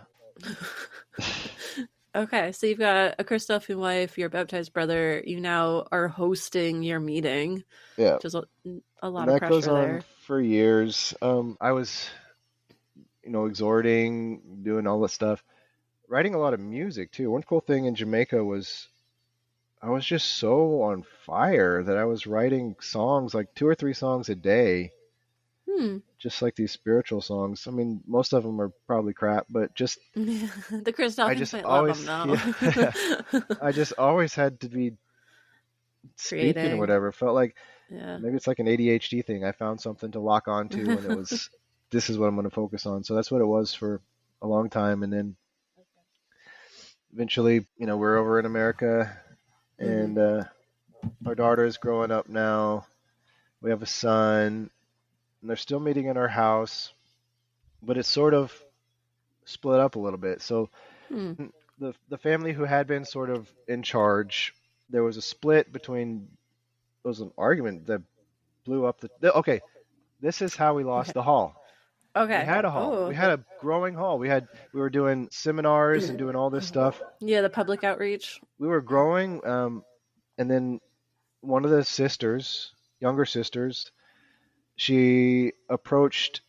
Okay, so you've got a Christadelphian wife, your baptized brother. You now are hosting your meeting. Yeah, which is a lot and of that pressure goes on there. for years. I was, exhorting, doing all this stuff, writing a lot of music too. One cool thing in Jamaica was I was just so on fire that I was writing songs, like 2 or 3 songs a day. Just like these spiritual songs. I mean, most of them are probably crap, but just the Christadelphians might love them now. I just always had to be speaking or whatever. It felt like maybe it's like an ADHD thing. I found something to lock onto, and it was this is what I'm going to focus on. So that's what it was for a long time, and then eventually, we're over in America, and our daughter's growing up now. We have a son. And they're still meeting in our house, but it's sort of split up a little bit. So the family who had been sort of in charge, there was a split between, there was an argument that blew up okay, this is how we lost the hall. Okay. We had a hall. Oh. We had a growing hall. We were doing seminars and doing all this stuff. Yeah, the public outreach. We were growing, and then one of the sisters, younger sisters, she approached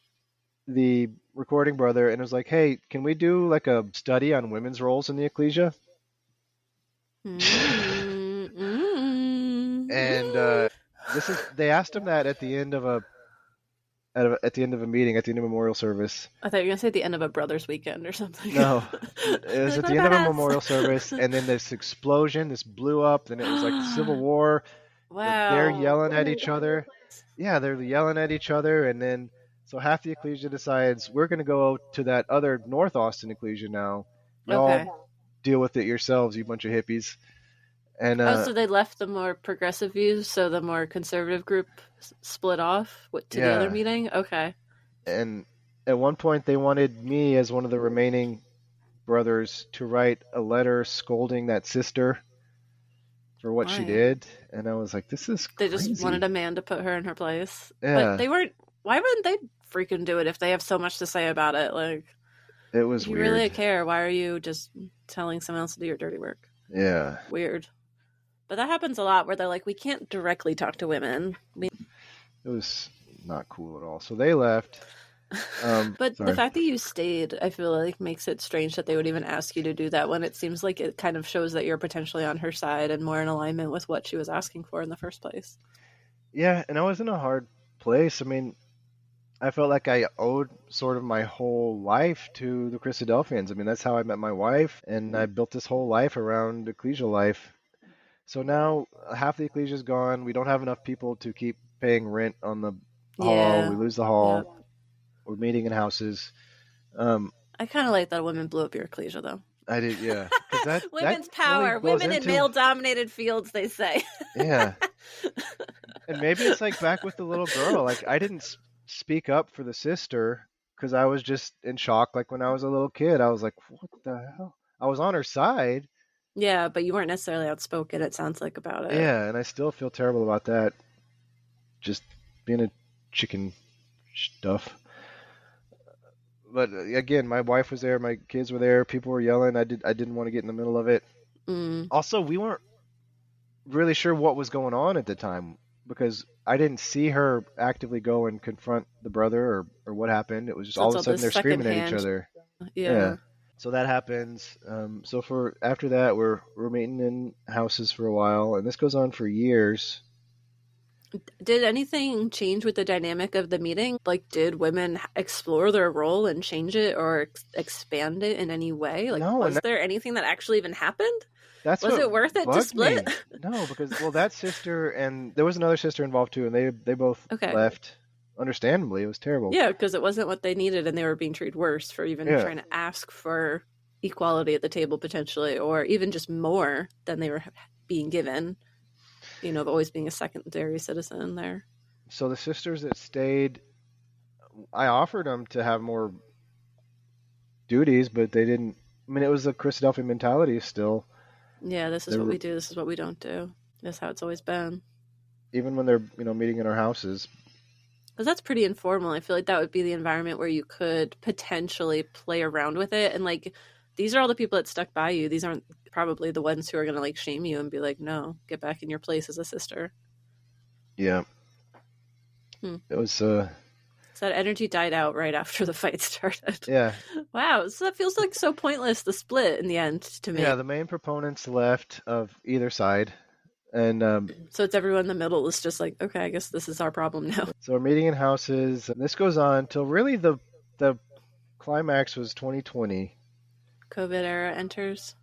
the recording brother and was like, "Hey, can we do like a study on women's roles in the ecclesia?" And they asked him that at the end of a meeting, at the end of a memorial service. I thought you were gonna say at the end of a brothers' weekend or something. No, it was at the end of a memorial service, and then this explosion, this blew up, and it was like the Civil War. Wow. They're yelling at each other. Yeah, they're yelling at each other, and then so half the ecclesia decides we're going to go to that other North Austin ecclesia now. Y'all deal with it yourselves, you bunch of hippies. And so they left the more progressive views, so the more conservative group split off to the other meeting? Okay. And at one point they wanted me as one of the remaining brothers to write a letter scolding that sister for what she did, and I was like, this is crazy. They just wanted a man to put her in her place. Yeah. But why wouldn't they freaking do it if they have so much to say about it? Like, it was if you weird. really care, why are you just telling someone else to do your dirty work? Yeah. Weird. But that happens a lot where they're like, we can't directly talk to women. It was not cool at all. So they left. But the fact that you stayed, I feel like makes it strange that they would even ask you to do that when it seems like it kind of shows that you're potentially on her side and more in alignment with what she was asking for in the first place. Yeah, and I was in a hard place. I mean, I felt like I owed sort of my whole life to the Christadelphians. I mean, that's how I met my wife, and I built this whole life around ecclesial life. So now half the ecclesia is gone. We don't have enough people to keep paying rent on the hall. Yeah. We lose the Yep. hall. We're meeting in houses. Um, I kind of like that women blew up your ecclesia, though. I did, yeah, because that Women's really power. goes Women in into male-dominated fields, they say. yeah, and maybe it's like back with the little girl. Like I didn't speak up for the sister because I was just in shock. Like when I was a little kid, I was like, "What the hell?" I was on her side. Yeah, but you weren't necessarily outspoken, it sounds like, about it. Yeah, and I still feel terrible about that. Just being a chicken stuff. But again, my wife was there, my kids were there, people were yelling. I didn't want to get in the middle of it. Mm. Also, we weren't really sure what was going on at the time because I didn't see her actively go and confront the brother or what happened. It was just So all it's of a all sudden this they're screaming at each secondhand. other. Yeah. So that happens. So for after that, we're meeting in houses for a while, and this goes on for years. Did anything change with the dynamic of the meeting? Like, did women explore their role and change it or expand it in any way? Like, No, was and there anything that actually even happened? that's Was what it worth it to bugged split? me. No, because that sister and there was another sister involved too, and they both Okay. left. Understandably, it was terrible. Yeah, because it wasn't what they needed, and they were being treated worse for even trying to ask for equality at the table potentially, or even just more than they were being given. You know, of always being a secondary citizen there. So the sisters that stayed, I offered them to have more duties, but they didn't. I mean, it was a Christadelphian mentality still. Yeah, this is what we do. This is what we don't do. That's how it's always been. Even when they're meeting in our houses. Because that's pretty informal. I feel like that would be the environment where you could potentially play around with it. And like, these are all the people that stuck by you. These aren't probably the ones who are going to like shame you and be like, no, get back in your place as a sister. Yeah. It was. So that energy died out right after the fight started. Yeah. Wow. So that feels like so pointless, the split in the end to me. Yeah, the main proponents left of either side. And so it's everyone in the middle is just like, okay, I guess this is our problem now. So we're meeting in houses, and this goes on till really the climax was 2020. COVID era enters,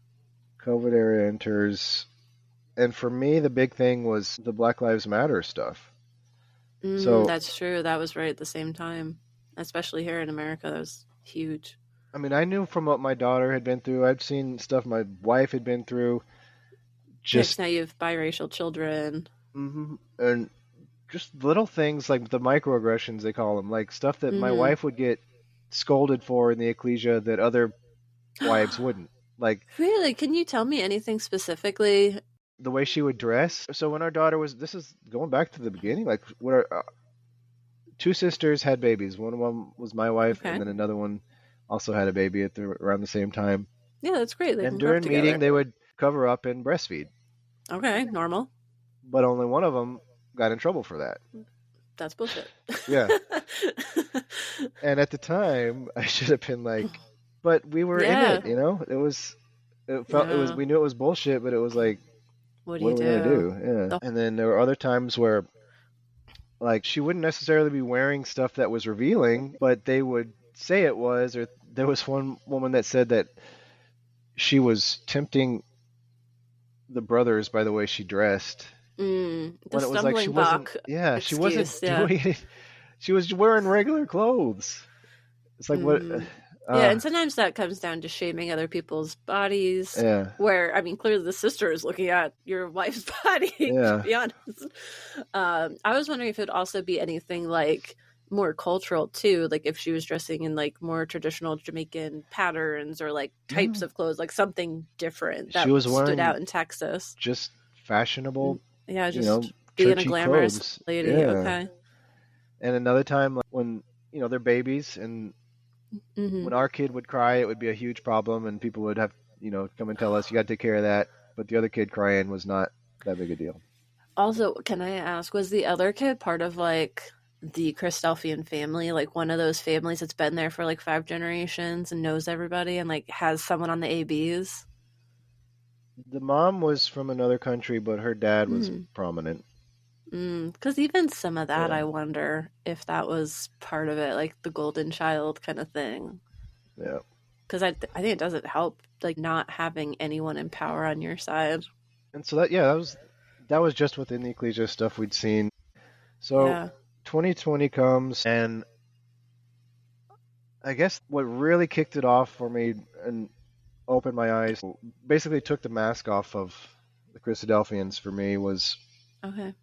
and for me, the big thing was the Black Lives Matter stuff. So that's true. That was right at the same time, especially here in America. That was huge. I mean, I knew from what my daughter had been through. I'd seen stuff my wife had been through. Just now you have biracial children. Mm-hmm. And just little things like the microaggressions, they call them, like stuff that my wife would get scolded for in the ecclesia that other wives wouldn't. Like, really? Can you tell me anything specifically? The way she would dress. So when our daughter was, this is going back to the beginning, like when our two sisters had babies. One of them was my wife, and then another one also had a baby around the same time. Yeah, that's great. They and during meeting, they would cover up and breastfeed. Okay, normal. But only one of them got in trouble for that. That's bullshit. Yeah. And at the time, I should have been like, but we were in it, we knew it was bullshit, but it was like, what are we gonna do? Yeah. And then there were other times where, like, she wouldn't necessarily be wearing stuff that was revealing, but they would say it was. Or there was one woman that said that she was tempting the brothers by the way she dressed. When it was like she wasn't. Yeah, excuse, she wasn't doing it. She was wearing regular clothes. It's like what. Yeah, and sometimes that comes down to shaming other people's bodies. Yeah. Where, I mean, clearly the sister is looking at your wife's body, to be honest. I was wondering if it would also be anything like more cultural, too. Like if she was dressing in like more traditional Jamaican patterns or like types of clothes, like something different that stood out in Texas. Just fashionable. Yeah, just being a glamorous lady. Yeah. Okay. And another time, like when, they're babies and when our kid would cry, it would be a huge problem, and people would have, come and tell us, you got to take care of that. But the other kid crying was not that big a deal. Also, can I ask, was the other kid part of like the Christadelphian family, like one of those families that's been there for like 5 generations and knows everybody and like has someone on the ABs? The mom was from another country, but her dad was prominent. Because even some of that, Yeah. I wonder if that was part of it, like the golden child kind of thing. Yeah. Because I think it doesn't help, like not having anyone in power on your side. And so that was just within the ecclesia stuff we'd seen. So Yeah. 2020 comes, and I guess what really kicked it off for me and opened my eyes, basically took the mask off of the Christadelphians for me, was Okay.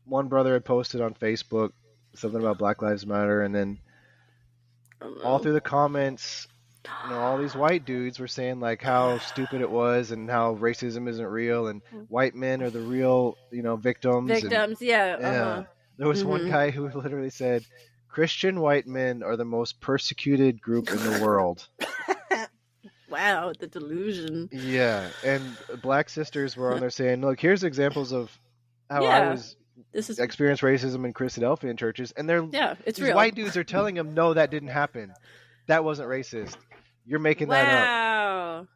one brother had posted on Facebook something about Black Lives Matter, and then all through the comments, all these white dudes were saying like how stupid it was and how racism isn't real and white men are the real, victims. Victims, yeah. Yeah. There was one guy who literally said, Christian white men are the most persecuted group in the world. Wow, the delusion. Yeah, and black sisters were on there saying, look, here's examples of how I was experienced racism in Christadelphian churches, and it's these real. white dudes are telling them, no, that didn't happen. That wasn't racist. You're making that up. Wow.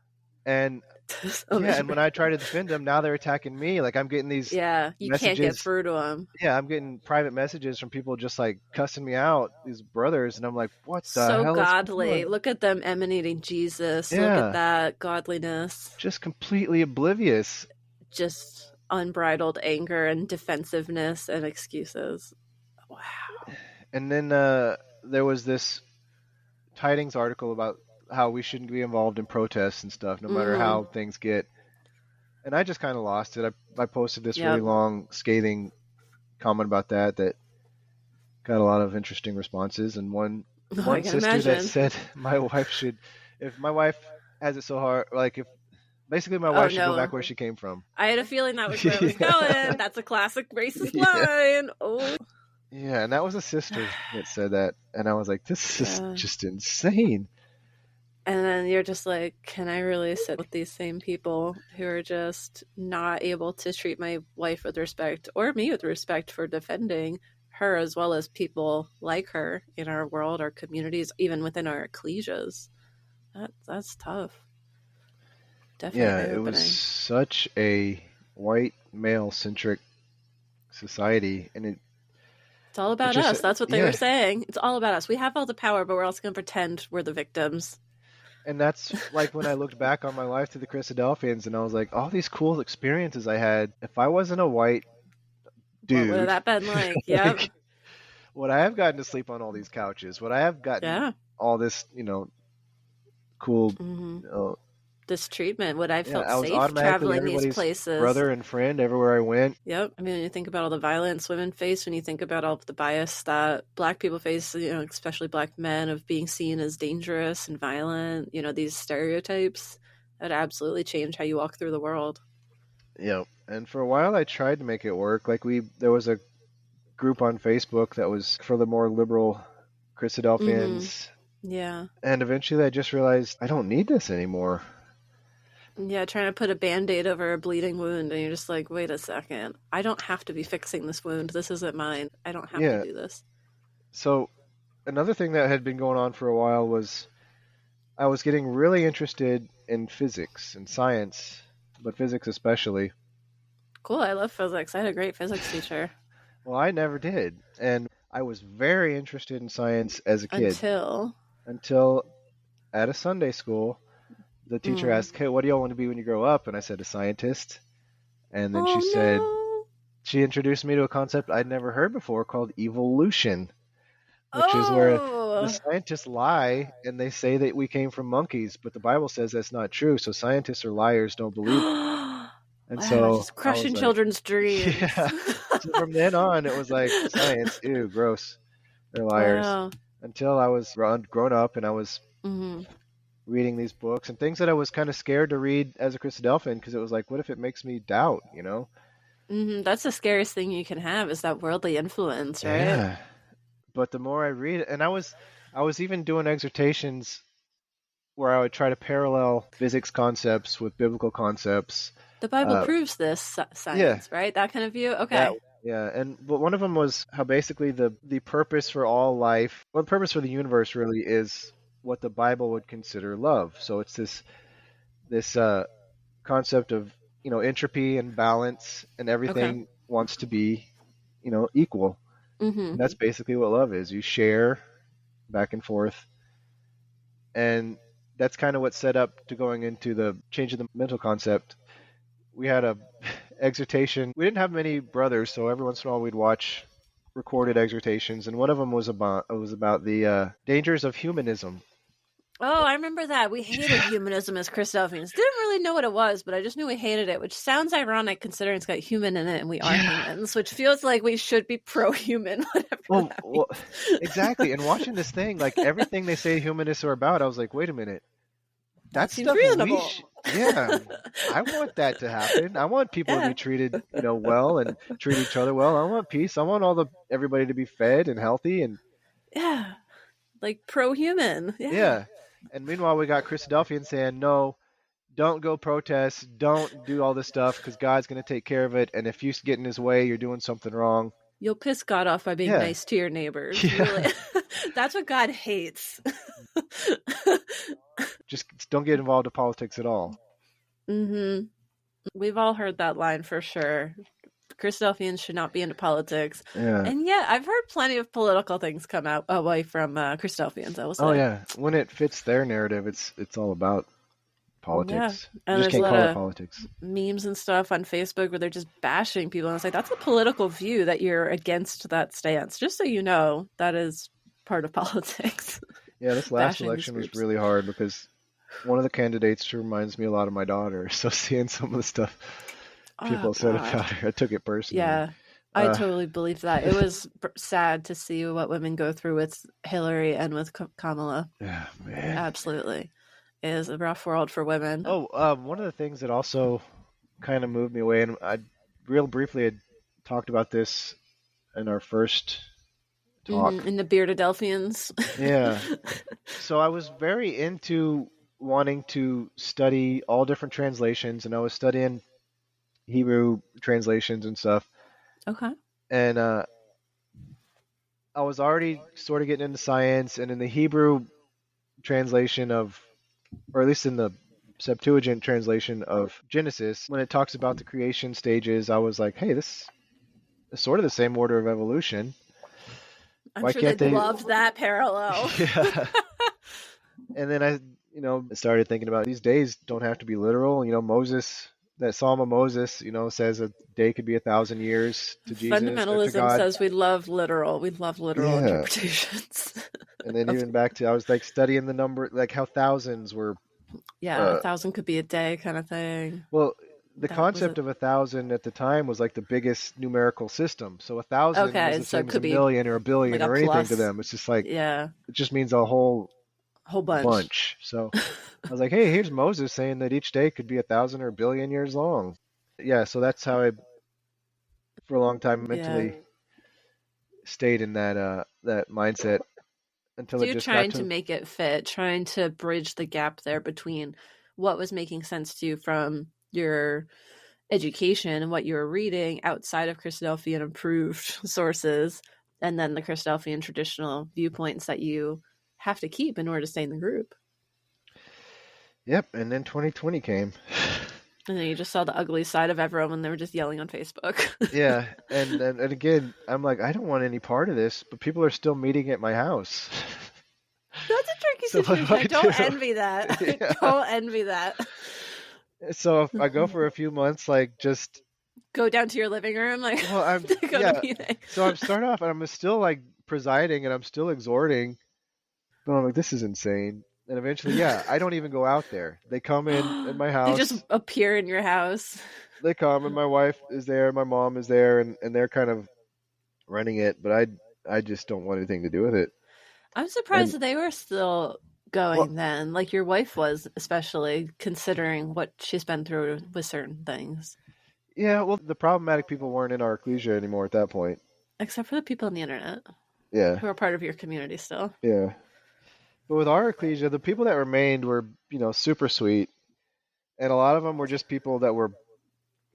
And and when I try to defend them, now they're attacking me. Like I'm getting these you messages. Can't get through to them. Yeah, I'm getting private messages from people just like cussing me out, these brothers, and I'm like, what the so hell? Godly. Look at them emanating Jesus. Look at that godliness. Just completely oblivious. Just unbridled anger and defensiveness and excuses. Wow. And then there was this Tidings article about how we shouldn't be involved in protests and stuff, no matter how things get. And I just kind of lost it. I posted this really long, scathing comment about that got a lot of interesting responses. And one sister that said my wife should, if my wife has it so hard, like if basically my wife should go back where she came from. I had a feeling that was where it was going. That's a classic racist line. Oh. Yeah, and that was a sister that said that. And I was like, this is just insane. And then you're just like, can I really sit with these same people who are just not able to treat my wife with respect or me with respect for defending her as well as people like her in our world, our communities, even within our ecclesias? That's tough. Definitely. Yeah, it was such a white male-centric society, and it's all about us. That's what they were saying. It's all about us. We have all the power, but we're also going to pretend we're the victims. And that's like when I looked back on my life through the Christadelphians, and I was like, all these cool experiences I had. If I wasn't a white dude, what would that been like? Yeah. Would I have gotten to sleep on all these couches? Would I have gotten all this, cool, this treatment? Would I felt I was safe traveling these places? Brother and friend everywhere I went. Yep. I mean, when you think about all the violence women face, when you think about all the bias that Black people face, especially Black men, of being seen as dangerous and violent, these stereotypes, that absolutely change how you walk through the world. Yeah. And for a while I tried to make it work. Like there was a group on Facebook that was for the more liberal Christadelphians. Yeah. And eventually I just realized I don't need this anymore. Yeah, trying to put a Band-Aid over a bleeding wound, and you're just like, wait a second. I don't have to be fixing this wound. This isn't mine. I don't have to do this. So another thing that had been going on for a while was I was getting really interested in physics and science, but physics especially. Cool, I love physics. I had a great physics teacher. Well, I never did. And I was very interested in science as a kid. Until at a Sunday school, the teacher asked, hey, what do y'all want to be when you grow up? And I said, a scientist. And then she introduced me to a concept I'd never heard before called evolution, which is where the scientists lie and they say that we came from monkeys, but the Bible says that's not true. So scientists are liars, don't believe it. And so just crushing children's dreams. Yeah. So from then on, it was like science, ew, gross. They're liars. Wow. Until I was grown up and I was reading these books and things that I was kind of scared to read as a Christadelphian because it was like, what if it makes me doubt, That's the scariest thing you can have is that worldly influence, right? Yeah. But the more I read it, and I was even doing exhortations where I would try to parallel physics concepts with biblical concepts. The Bible proves this science, right? That kind of view? Okay. But one of them was how basically the purpose for all life, the purpose for the universe really is what the Bible would consider love. So it's this concept of, entropy and balance, and everything wants to be equal. Mm-hmm. And that's basically what love is. You share back and forth. And that's kind of what set up to going into the change of the mental concept. We had a exhortation. We didn't have many brothers, so every once in a while we'd watch recorded exhortations, and one of them was about the dangers of humanism. Oh, I remember that. We hated humanism as Christadelphians. Didn't really know what it was, but I just knew we hated it, which sounds ironic considering it's got human in it and we are humans, which feels like we should be pro-human, whatever that means. Exactly. And watching this thing, like everything they say humanists are about, I was like, wait a minute. That seems reasonable. I want that to happen. I want people to be treated, well and treat each other well. I want peace. I want everybody to be fed and healthy and like pro-human. Yeah. And meanwhile, we got Christadelphians saying, no, don't go protest. Don't do all this stuff because God's going to take care of it. And if you get in his way, you're doing something wrong. You'll piss God off by being nice to your neighbors. Yeah. Really. That's what God hates. Just don't get involved in politics at all. Mm-hmm. We've all heard that line for sure. Christadelphians should not be into politics. Yeah. And I've heard plenty of political things come out away from Christadelphians, I will say. Oh, yeah. When it fits their narrative, it's all about politics. Yeah. And you just can't call it politics. Memes and stuff on Facebook where they're just bashing people. And it's like, that's a political view that you're against that stance. Just so you know, that is part of politics. Yeah, this last election was really hard because one of the candidates reminds me a lot of my daughter. So seeing some of the stuff people said about her, I took it personally. Yeah, I totally believe that. It was sad to see what women go through with Hillary and with Kamala. Yeah, man. Absolutely. It is a rough world for women. Oh, one of the things that also kind of moved me away, and I real briefly had talked about this in our first talk. In the Beardadelphians. Yeah. So I was very into wanting to study all different translations, and I was studying Hebrew translations and stuff. Okay. And I was already sort of getting into science, and in the Hebrew translation or at least in the Septuagint translation of Genesis, when it talks about the creation stages, I was like, hey, this is sort of the same order of evolution. I'm sure they loved that parallel. Yeah. And then I started thinking about these days don't have to be literal. Moses, that Psalm of Moses, says a day could be 1,000 years to Jesus. Fundamentalism says we love literal interpretations. And then even back to, I was like studying the number, like how thousands were. Yeah, 1,000 could be a day kind of thing. Well, the concept of 1,000 at the time was like the biggest numerical system. So 1,000 was the same as a million or a billion or anything to them. It's just like, it just means a whole bunch. So I was like, hey, here's Moses saying that each day could be 1,000 or a billion years long. Yeah, so that's how I, for a long time, mentally stayed in that mindset until so it just trying to make it fit, trying to bridge the gap there between what was making sense to you from your education and what you were reading outside of Christadelphian approved sources, and then the Christadelphian traditional viewpoints that you have to keep in order to stay in the group. Yep, and then 2020 came. And then you just saw the ugly side of everyone when they were just yelling on Facebook. Yeah, and again, I'm like, I don't want any part of this, but people are still meeting at my house. That's a tricky situation. I don't envy that. I don't envy that. So if I go for a few months, like just go down to your living room, like to meeting. So I'm starting off, and I'm still like presiding, and I'm still exhorting, but I'm like, this is insane. And eventually, I don't even go out there. They come in my house. They just appear in your house. They come, and my wife is there, my mom is there, and they're kind of running it, but I just don't want anything to do with it. I'm surprised that they were still going then, like your wife was, especially considering what she's been through with certain things. Yeah, well, the problematic people weren't in our ecclesia anymore at that point. Except for the people on the internet. Yeah. Who are part of your community still. Yeah. But with our ecclesia, the people that remained were, super sweet. And a lot of them were just people that were,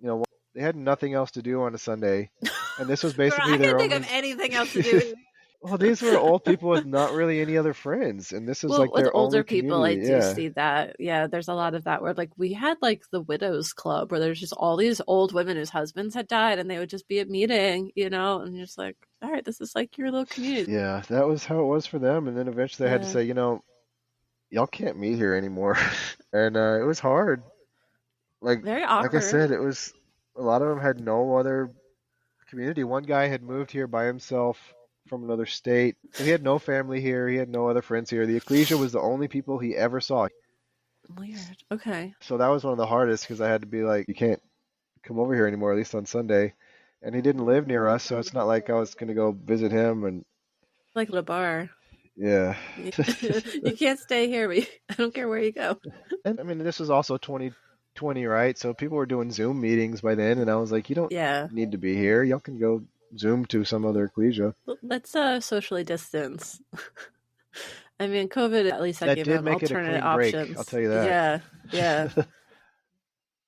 they had nothing else to do on a Sunday. And this was basically I can't think of anything else to do. Well, these were old people with not really any other friends, and this is Well, like with their older only people, I community. do Yeah. see that. Yeah, there's a lot of that where like we had like the widows club where there's just all these old women whose husbands had died and they would just be at meeting, and you're just like, all right, this is like your little community. Yeah, that was how it was for them, and then eventually I had to Yeah. say, y'all can't meet here anymore, and it was hard. Very Like I awkward. said, it was a lot of them had no other community. One guy had moved here by himself from another state, so he had no family here. He had no other friends here. The ecclesia was the only people he ever saw. Weird. Okay. So that was one of the hardest because I had to be like, you can't come over here anymore, at least on Sunday. And he didn't live near us, so it's not like I was going to go visit him. And Like the bar. yeah. You can't stay here. I don't care where you go. And I mean, this was also 2020, right? So people were doing Zoom meetings by then, and I was like, you don't Yeah. need to be here. Y'all can go Zoom to some other ecclesia. Let's socially distance. I mean, COVID at least That gave did them make it a alternate clean break, options. I'll tell you that. Yeah. Yeah.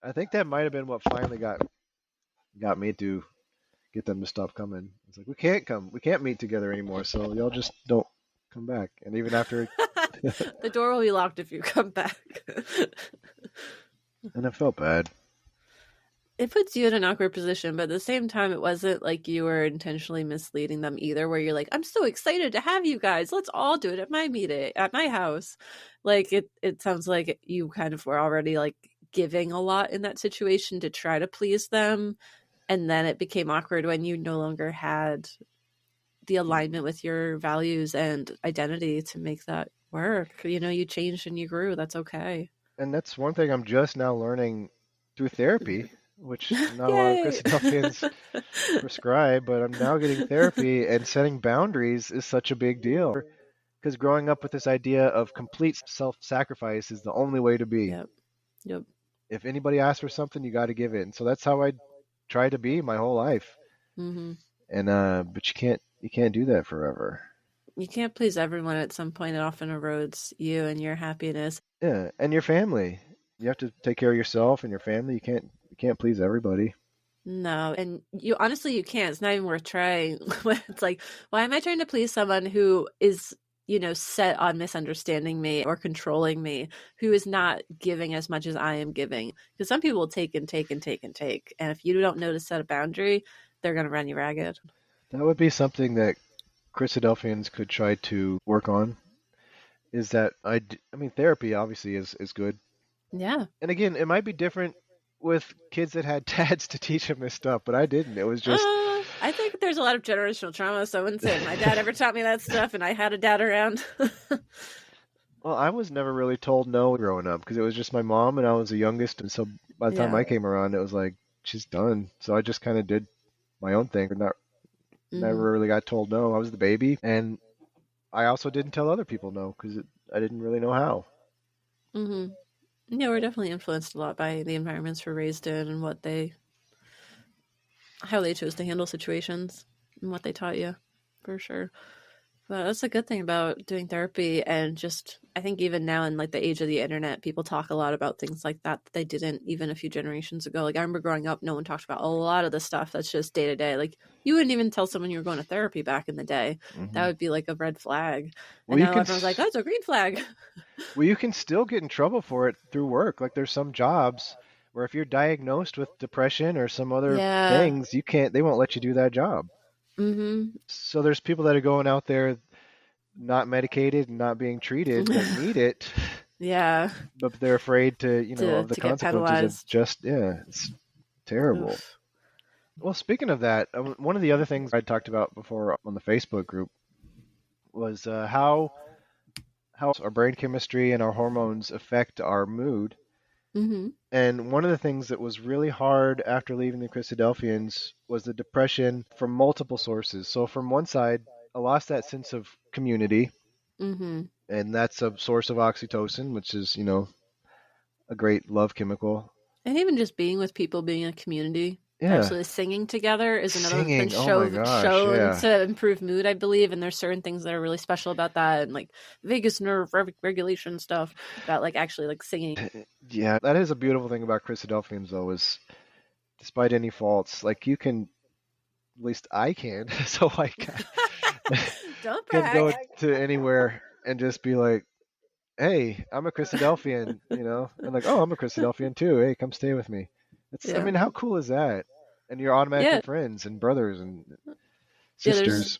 I think that might have been what finally got me to get them to stop coming. It's like, we can't come. We can't meet together anymore, so y'all just don't come back. And even after The door will be locked if you come back. and I felt bad. It puts you in an awkward position, but at the same time, it wasn't like you were intentionally misleading them either, where you're like, I'm so excited to have you guys. Let's all do it at my meeting, at my house. Like, it sounds like you kind of were already like giving a lot in that situation to try to please them. And then it became awkward when you no longer had the alignment with your values and identity to make that work. You changed and you grew. That's okay. And that's one thing I'm just now learning through therapy, which not a lot of Yay! Christadelphians prescribe, but I'm now getting therapy, and setting boundaries is such a big deal. Because growing up with this idea of complete self-sacrifice is the only way to be. Yep. If anybody asks for something, you got to give it. And so that's how I try to be my whole life. Mm-hmm. And but you can't do that forever. You can't please everyone. At some point, it often erodes you and your happiness. Yeah, and your family. You have to take care of yourself and your family. You can't please everybody. No, and you honestly you can't. It's not even worth trying. It's like, why am I trying to please someone who is set on misunderstanding me or controlling me, who is not giving as much as I am giving? Because some people will take and take and take and take, and if you don't know to set a boundary, they're going to run you ragged. That would be something that Christadelphians could try to work on. Is that I mean, therapy obviously is good. Yeah. And again, it might be different with kids that had dads to teach them this stuff, but I didn't. It was just. I think there's a lot of generational trauma, so I wouldn't say my dad ever taught me that stuff, and I had a dad around. Well, I was never really told no growing up because it was just my mom, and I was the youngest, and so by the time I came around, it was like, she's done. So I just kind of did my own thing, never really got told no. I was the baby, and I also didn't tell other people no because I didn't really know how. Mm-hmm. Yeah, we're definitely influenced a lot by the environments we're raised in and how they chose to handle situations and what they taught you, for sure. But that's a good thing about doing therapy, and just I think even now in like the age of the internet, people talk a lot about things like that they didn't even a few generations ago. Like I remember growing up, no one talked about a lot of the stuff that's just day to day. Like you wouldn't even tell someone you were going to therapy back in the day. Mm-hmm. That would be like a red flag. And now everyone's like, "Oh, it's a green flag." Well, you can still get in trouble for it through work. Like there's some jobs where if you're diagnosed with depression or some other things, they won't let you do that job. Mm-hmm. So there's people that are going out there not medicated and not being treated that need it. Yeah. But they're afraid to of the consequences of it's terrible. Oof. Well, speaking of that, one of the other things I talked about before on the Facebook group was how our brain chemistry and our hormones affect our mood. Mm-hmm. And one of the things that was really hard after leaving the Christadelphians was the depression from multiple sources. So from one side, I lost that sense of community, mm-hmm. and that's a source of oxytocin, which is, a great love chemical. And even just being with people, being in a community. Yeah. Actually, singing together is another thing shown to improve mood, I believe. And there's certain things that are really special about that, and like vagus nerve regulation stuff about like actually like singing. Yeah, that is a beautiful thing about Christadelphians, though, is despite any faults, like you can, at least I can, so I can. Don't can brag. go to anywhere and just be like, hey, I'm a Christadelphian, and like, oh, I'm a Christadelphian too. Hey, come stay with me. I mean, how cool is that? And you're automatically friends and brothers and sisters.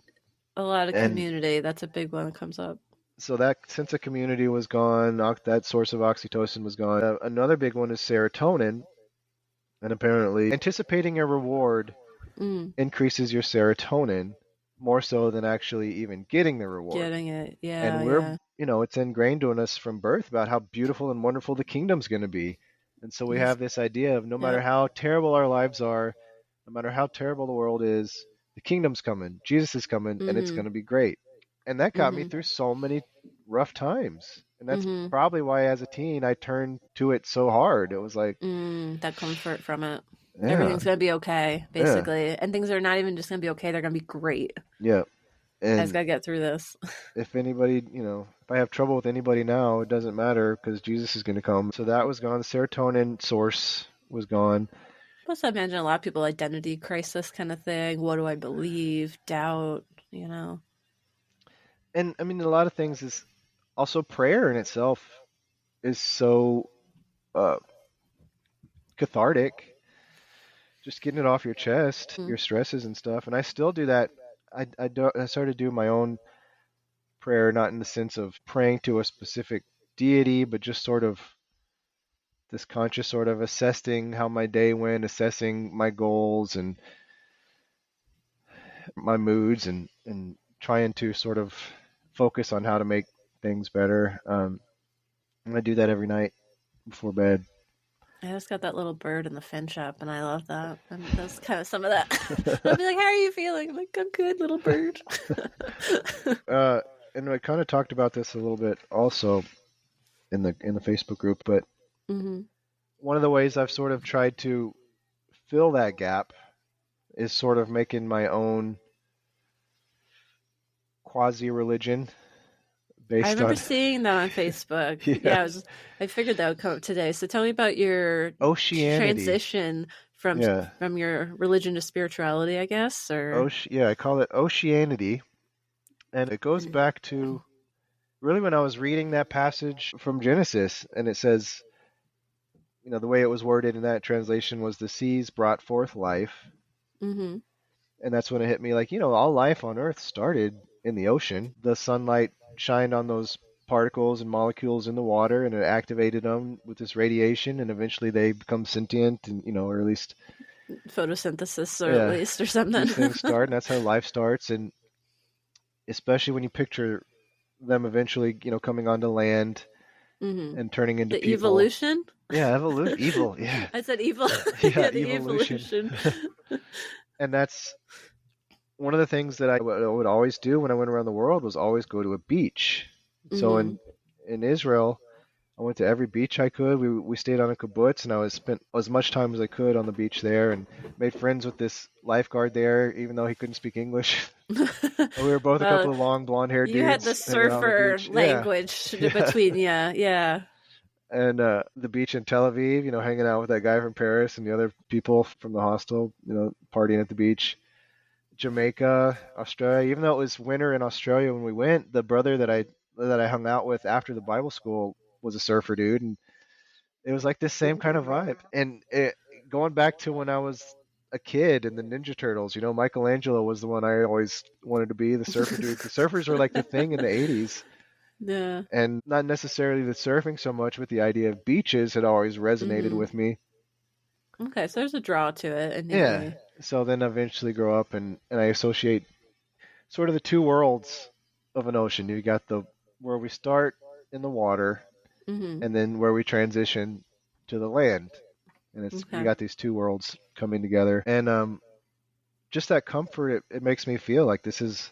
A lot of And community. That's a big one that comes up. so that sense of community was gone. That source of oxytocin was gone. Another big one is serotonin. And apparently, anticipating a reward increases your serotonin more so than actually even getting the reward. Getting it, yeah. And we're, it's ingrained in us from birth about how beautiful and wonderful the kingdom's going to be. And so we have this idea of no matter how terrible our lives are, no matter how terrible the world is, the kingdom's coming, Jesus is coming, and it's going to be great. And that got me through so many rough times. And that's probably why as a teen I turned to it so hard. It was like that comfort from it. Yeah. Everything's going to be okay, basically. Yeah. And things are not even just going to be okay, they're going to be great. Yeah. And I just got to get through this. If anybody, if I have trouble with anybody now, it doesn't matter because Jesus is going to come. So that was gone. The serotonin source was gone. Plus, I imagine a lot of people identity crisis kind of thing. What do I believe? Doubt, And I mean, a lot of things is also prayer in itself is so cathartic. Just getting it off your chest, your stresses and stuff. And I still do that. I started doing my own prayer, not in the sense of praying to a specific deity, but just sort of this conscious sort of assessing how my day went, assessing my goals and my moods and trying to sort of focus on how to make things better. And I do that every night before bed. I just got that little bird in the finch up, and I love that. And that's kind of some of that. I'll be like, how are you feeling? I'm like, I'm good, little bird. And I kind of talked about this a little bit also in the Facebook group, but one of the ways I've sort of tried to fill that gap is sort of making my own quasi-religion. I remember seeing that on Facebook. Yeah, I figured that would come up today. So tell me about your transition from your religion to spirituality, I guess. Or I call it Oceanity, and it goes back to really when I was reading that passage from Genesis, and it says, the way it was worded in that translation was the seas brought forth life, and that's when it hit me. Like, all life on Earth started in the ocean. The sunlight shined on those particles and molecules in the water, and it activated them with this radiation, and eventually they become sentient, and or at least photosynthesis, or something. These things start, and that's how life starts. And especially when you picture them eventually, coming onto land and turning into people. Evolution. Yeah, evil. Yeah, I said evil. Yeah, the evolution. And that's one of the things that I would always do when I went around the world was always go to a beach. So in Israel, I went to every beach I could. We stayed on a kibbutz, and I spent as much time as I could on the beach there, and made friends with this lifeguard there, even though he couldn't speak English. We were both a couple of long blonde-haired dudes. You had the surfer language between you, yeah. And the beach in Tel Aviv, hanging out with that guy from Paris and the other people from the hostel, partying at the beach. Jamaica, Australia. Even though it was winter in Australia when we went, the brother that I hung out with after the Bible school was a surfer dude, and it was like this same kind of vibe. And going back to when I was a kid and the Ninja Turtles, Michelangelo was the one I always wanted to be, the surfer dude. The surfers were like the thing in the 80s. Yeah. And not necessarily the surfing so much, but the idea of beaches had always resonated with me. Okay, so there's a draw to it. Yeah. So then I eventually grow up and I associate sort of the two worlds of an ocean. You got where we start in the water and then where we transition to the land. And you got these two worlds coming together. And just that comfort, it makes me feel like this is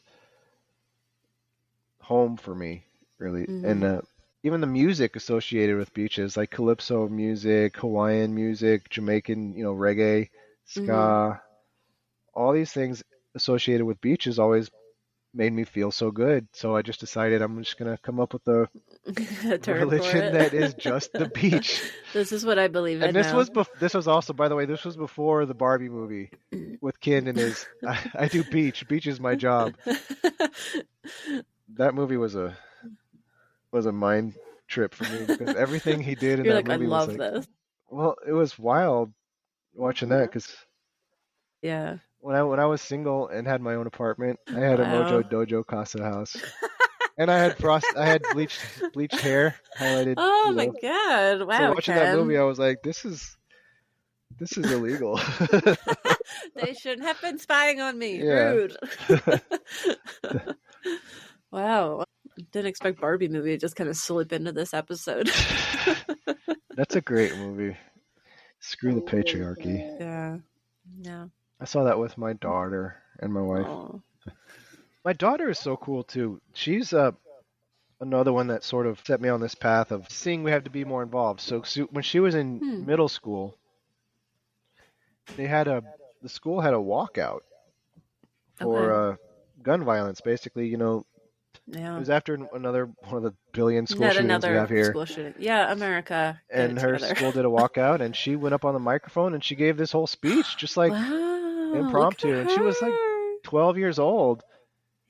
home for me, really. And even the music associated with beaches, like calypso music, Hawaiian music, Jamaican, reggae, ska, all these things associated with beaches always made me feel so good. So I just decided I'm just going to come up with a religion that is just the beach. This is what I believe in. And this was also, by the way, this was before the Barbie movie with Ken and his, I do beach. Beach is my job. That movie was a mind trip for me because everything he did in You're that like, I movie was love like, this. well, it was wild watching that because Yeah. when I was single and had my own apartment, I had a Wow. Mojo Dojo Casa house, and I had bleached hair, highlighted, Oh you my know. God. So Wow, watching that movie, Ken. I was like, this is illegal. They shouldn't have been spying on me. Yeah. Rude. Wow. Didn't expect Barbie movie to just kind of slip into this episode. That's a great movie. Screw the patriarchy. Yeah. Yeah. I saw that with my daughter and my wife. Oh. My daughter is so cool too. She's another one that sort of set me on this path of seeing we have to be more involved. So when she was in middle school, the school had a walkout for gun violence. Basically, Yeah. it was after another one of the billion school Not shootings we another have here. school shooting. Yeah, America. And her school did a walkout, and she went up on the microphone and she gave this whole speech, just like impromptu. And she was like 12 years old.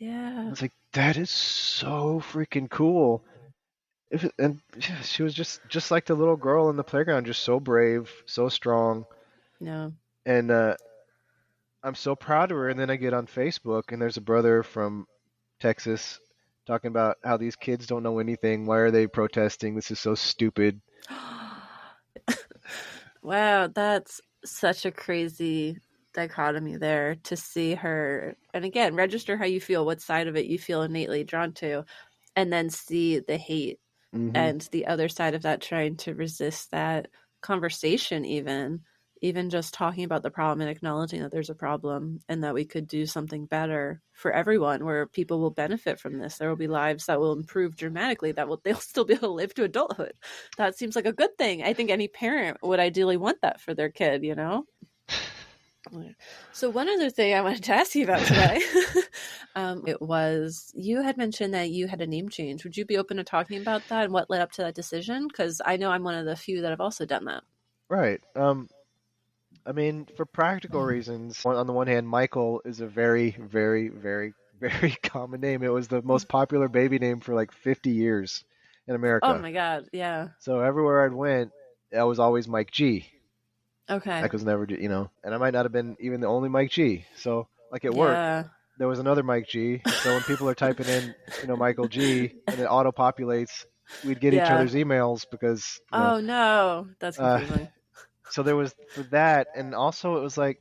Yeah. I was like, that is so freaking cool. And she was just like the little girl in the playground, just so brave, so strong. Yeah. And I'm so proud of her. And then I get on Facebook, and there's a brother from Texas talking about how these kids don't know anything. Why are they protesting? This is so stupid. Wow, that's such a crazy dichotomy there to see her. And again, register how you feel, what side of it you feel innately drawn to, and then see the hate and the other side of that, trying to resist that conversation, even just talking about the problem and acknowledging that there's a problem and that we could do something better for everyone, where people will benefit from this. There will be lives that will improve dramatically, they'll still be able to live to adulthood. That seems like a good thing. I think any parent would ideally want that for their kid, So one other thing I wanted to ask you about today, it was, you had mentioned that you had a name change. Would you be open to talking about that and what led up to that decision? Because I know I'm one of the few that have also done that. Right. I mean, for practical reasons, on the one hand, Michael is a very, very, very, very common name. It was the most popular baby name for like 50 years in America. Oh my God, yeah. So everywhere I went, I was always Mike G. Okay. Like was never, and I might not have been even the only Mike G. So like at work, there was another Mike G. So when people are typing in, Michael G, and it auto-populates, we'd get each other's emails because. Oh no, that's confusing. So there was that, and also it was like,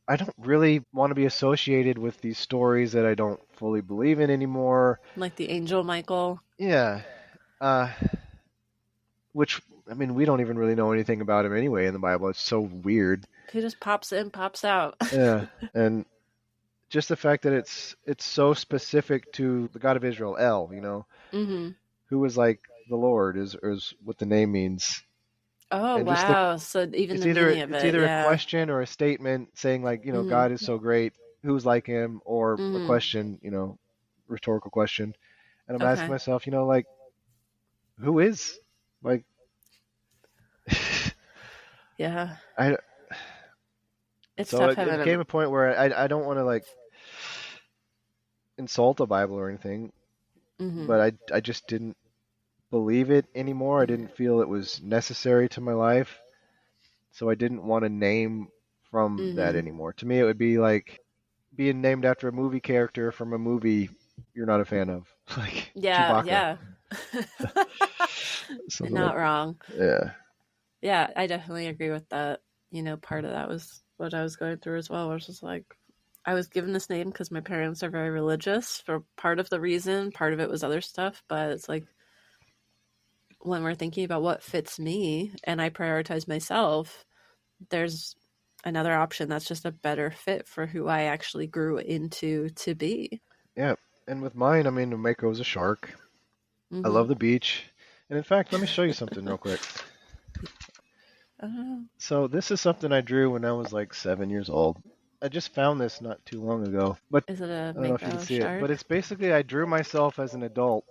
I don't really want to be associated with these stories that I don't fully believe in anymore. Like the angel Michael. Yeah. Which, I mean, we don't even really know anything about him anyway in the Bible. It's so weird. He just pops in, pops out. Yeah. And just the fact that it's so specific to the God of Israel, El, who was like the Lord is what the name means. Oh, and wow. So even the meaning of it. It's either a question or a statement saying like, God is so great, who's like him, or a question, rhetorical question. And I'm asking myself, like, who is? Like, yeah. It's so tough. it became a point where I don't want to like insult the Bible or anything, but I just didn't believe it anymore. I didn't feel it was necessary to my life, so I didn't want a name from that anymore. To me, it would be like being named after a movie character from a movie you're not a fan of, like Chewbacca. Yeah. Not wrong. Yeah, I definitely agree with that. Part of that was what I was going through as well. It was just like, I was given this name because my parents are very religious for part of the reason. Part of it was other stuff, but it's like, when we're thinking about what fits me and I prioritize myself, there's another option that's just a better fit for who I actually grew into to be. Yeah. And with mine, I mean, Mako is a shark. I love the beach. And in fact, let me show you something real quick. So this is something I drew when I was like 7 years old. I just found this not too long ago. But is it a I don't know if you can see it, but it's basically I drew myself as an adult.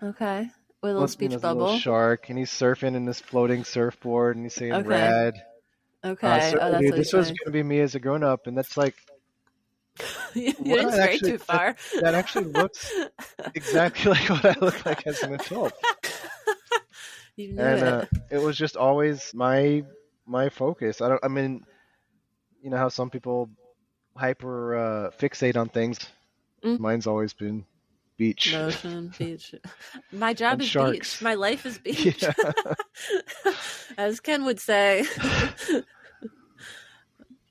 Okay. With a little speech bubble. A little shark, and he's surfing in this floating surfboard, and he's saying rad. Okay. So, this was going to be me as a grown-up, and that's like, You Well, didn't stray too far. That actually looks exactly like what I look like as an adult. You knew And it. it was just always my focus. I mean, you know how some people hyper fixate on things. Mm. Mine's always been beach Motion, beach. My job and is sharks. beach. My life is beach. Yeah. As Ken would say.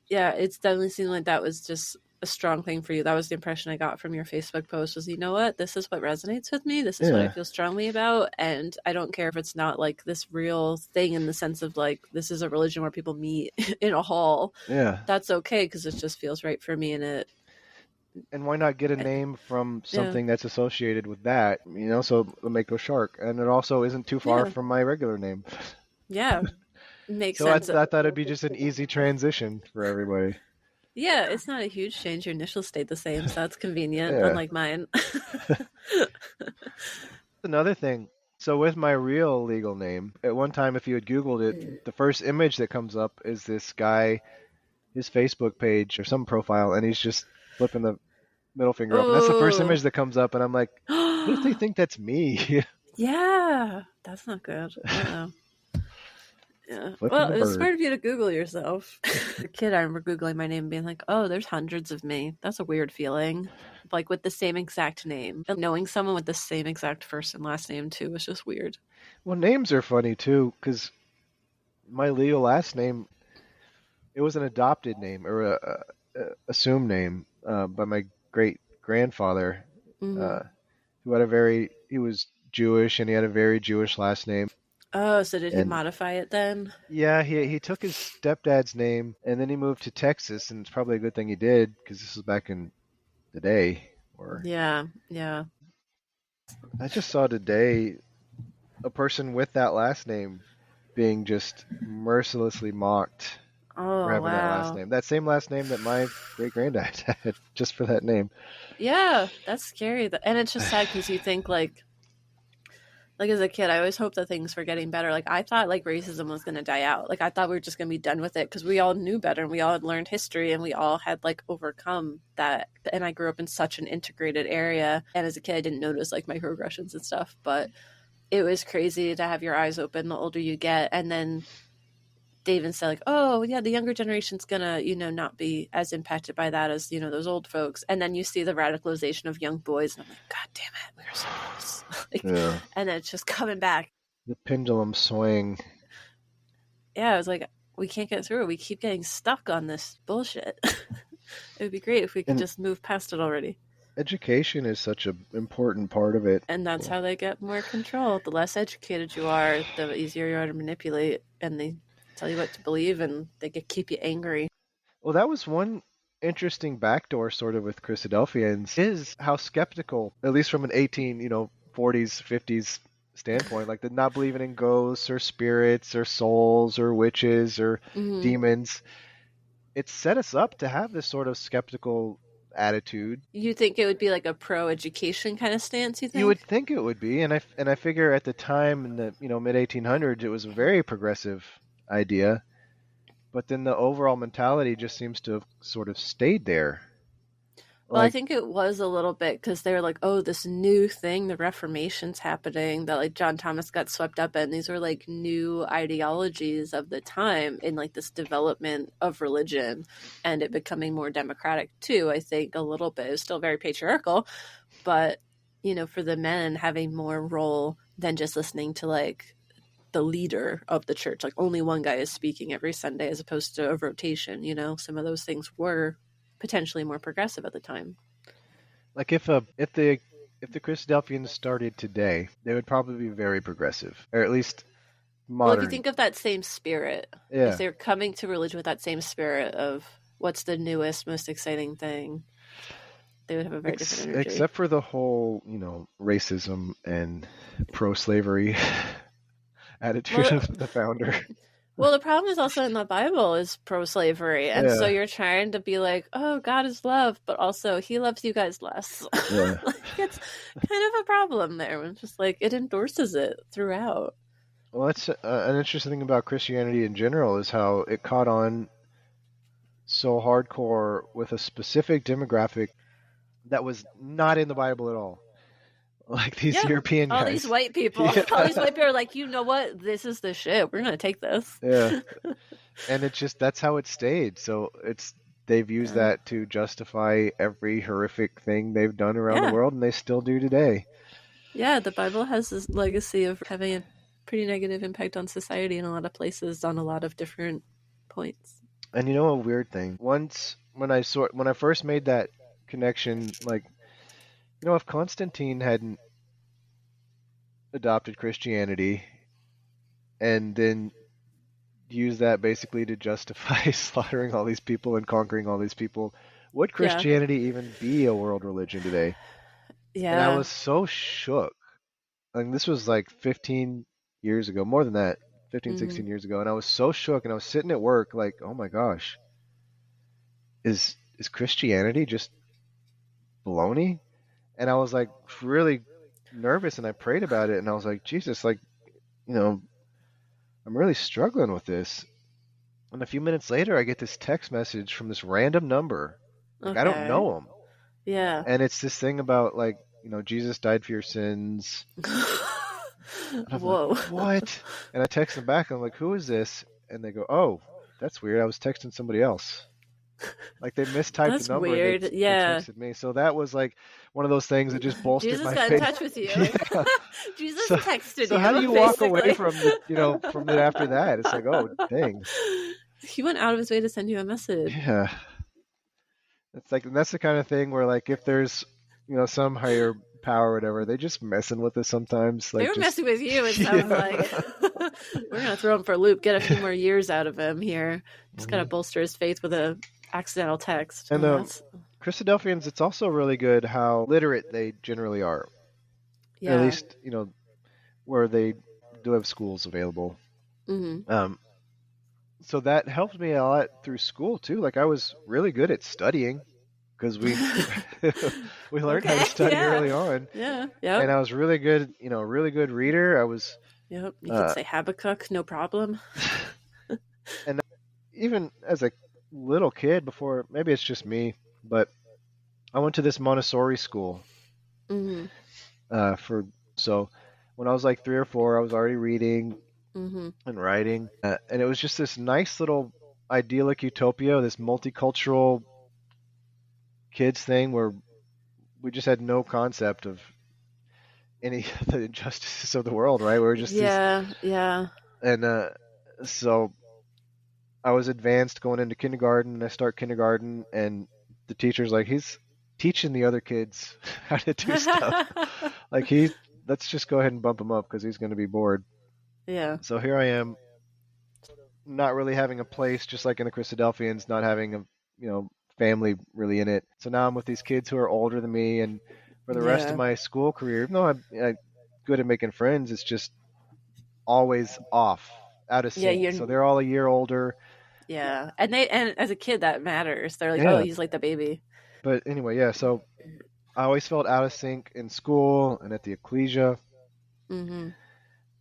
Yeah, it's definitely seemed like that was just a strong thing for you. That was the impression I got from your Facebook post was, you know what? This is what resonates with me. This is what I feel strongly about. And I don't care if it's not like this real thing in the sense of like, this is a religion where people meet in a hall. Yeah. That's okay because it just feels right for me. And why not get a name from something that's associated with that? You know, so the Mako shark. And it also isn't too far from my regular name. Yeah. Makes so sense. I thought it'd be just an easy transition for everybody. Yeah, it's not a huge change. Your initials stayed the same, so that's convenient, unlike mine. Another thing. So with my real legal name, at one time, if you had Googled it, the first image that comes up is this guy, his Facebook page or some profile, and he's just flipping the middle finger up. And that's the first image that comes up, and I'm like, what if they think that's me? Yeah, that's not good. Yeah. Well, it was smart of you to Google yourself. As a kid, I remember Googling my name and being like, oh, there's hundreds of me. That's a weird feeling. Like with the same exact name. And knowing someone with the same exact first and last name, too, was just weird. Well, names are funny, too, because my legal last name, it was an adopted name or a assumed name by my great-grandfather, who had he was Jewish and he had a very Jewish last name. Oh, so did he modify it then? Yeah, he took his stepdad's name and then he moved to Texas, and it's probably a good thing he did because this was back in the day. Yeah. I just saw today a person with that last name being just mercilessly mocked for having that last name. That same last name that my great-granddad had, just for that name. Yeah, that's scary. And it's just sad because you think like as a kid, I always hoped that things were getting better. Like I thought like racism was going to die out. Like I thought we were just going to be done with it because we all knew better and we all had learned history and we all had like overcome that. And I grew up in such an integrated area. And as a kid, I didn't notice like microaggressions and stuff, but it was crazy to have your eyes open the older you get. And then they even said like, oh yeah, the younger generation's gonna, not be as impacted by that as, those old folks. And then you see the radicalization of young boys and I'm like, God damn it, we were so close. And then it's just coming back. The pendulum swing. Yeah, I was like, we can't get through it. We keep getting stuck on this bullshit. It would be great if we could just move past it already. Education is such an important part of it. And that's how they get more control. The less educated you are, the easier you are to manipulate. And they tell you what to believe and they could keep you angry. Well, that was one interesting backdoor sort of with Christadelphians is how skeptical, at least from an 40s, 50s standpoint, like the not believing in ghosts or spirits or souls or witches or demons. It set us up to have this sort of skeptical attitude. You think it would be like a pro-education kind of stance, you think? You would think it would be, and I figure at the time in the mid 1800s it was a very progressive idea, but then the overall mentality just seems to have sort of stayed there. Well, I think it was a little bit because they were like, oh, this new thing, the Reformation's happening, that like John Thomas got swept up in. These were like new ideologies of the time in like this development of religion and it becoming more democratic too, I think a little bit. It was still very patriarchal, but, for the men having more role than just listening to like the leader of the church. Like only one guy is speaking every Sunday as opposed to a rotation, some of those things were potentially more progressive at the time. Like if the Christadelphians started today, they would probably be very progressive, or at least modern. Well, if you think of that same spirit, if they're coming to religion with that same spirit of what's the newest, most exciting thing, they would have a very different energy. Except for the whole, racism and pro-slavery attitude of the founder. Well, the problem is also in the Bible is pro-slavery. And so you're trying to be like, oh, God is love, but also he loves you guys less. Yeah. It's kind of a problem there. It's just like it endorses it throughout. Well, that's an interesting thing about Christianity in general is how it caught on so hardcore with a specific demographic that was not in the Bible at all. Like these European guys. All these white people. Yeah. All these white people are like, you know what? This is the shit. We're going to take this. Yeah. And it's just, that's how it stayed. So they've used that to justify every horrific thing they've done around the world, and they still do today. Yeah, the Bible has this legacy of having a pretty negative impact on society in a lot of places on a lot of different points. And you know a weird thing? Once when I first made that connection, like, you know, if Constantine hadn't adopted Christianity and then used that basically to justify slaughtering all these people and conquering all these people, would Christianity even be a world religion today? Yeah. And I was so shook. Like, this was like 15 years ago, more than that, 15, 16 years ago. And I was so shook, and I was sitting at work like, oh my gosh, is Christianity just baloney? And I was like really nervous, and I prayed about it, and I was like, Jesus, like, you know, I'm really struggling with this. And a few minutes later, I get this text message from this random number. Like, I don't know him. Yeah. And it's this thing about, like, you know, Jesus died for your sins. Whoa. Like, what? And I text them back, and I'm like, who is this? And they go, oh, that's weird. I was texting somebody else. Like, they mistyped the number. Weird. They yeah. texted me. So that was like one of those things that just bolstered Jesus my got faith. in touch with you. Yeah. Jesus texted you. So how do you walk away from from it after that? It's like, oh, dang. He went out of his way to send you a message. Yeah. It's like, and that's the kind of thing where, like, if there's, you know, some higher power or whatever, they just messing with us sometimes. Like, they were messing with you, it sounds like. We're going to throw him for a loop, get a few more years out of him here. Just got to bolster his faith with a accidental text. And Christadelphians, it's also really good how literate they generally are. Yeah. At least, you know, where they do have schools available. Mm-hmm. So that helped me a lot through school too. Like, I was really good at studying because we we learned how to study early on. Yeah. Yeah. And I was really good, you know, really good reader. I was. Yep. You could say Habakkuk, no problem. And even as a little kid, before, maybe it's just me, but I went to this Montessori school. Mm-hmm. So when I was like 3 or 4, I was already reading mm-hmm. and writing, and it was just this nice little idyllic utopia, this multicultural kids thing where we just had no concept of any of the injustices of the world, right? We were just yeah. And so I was advanced going into kindergarten, and I start kindergarten, and the teacher's like, he's teaching the other kids how to do stuff. Like, let's just go ahead and bump him up because he's going to be bored. Yeah. So here I am, not really having a place, just like in the Christadelphians, not having a, you know, family really in it. So now I'm with these kids who are older than me, and for the rest of my school career, even though I'm good at making friends, it's just always off, out of sync. Yeah, so they're all a year older. Yeah, and as a kid that matters. They're like, oh, he's like the baby. But anyway, yeah. So I always felt out of sync in school and at the ecclesia. Mm-hmm.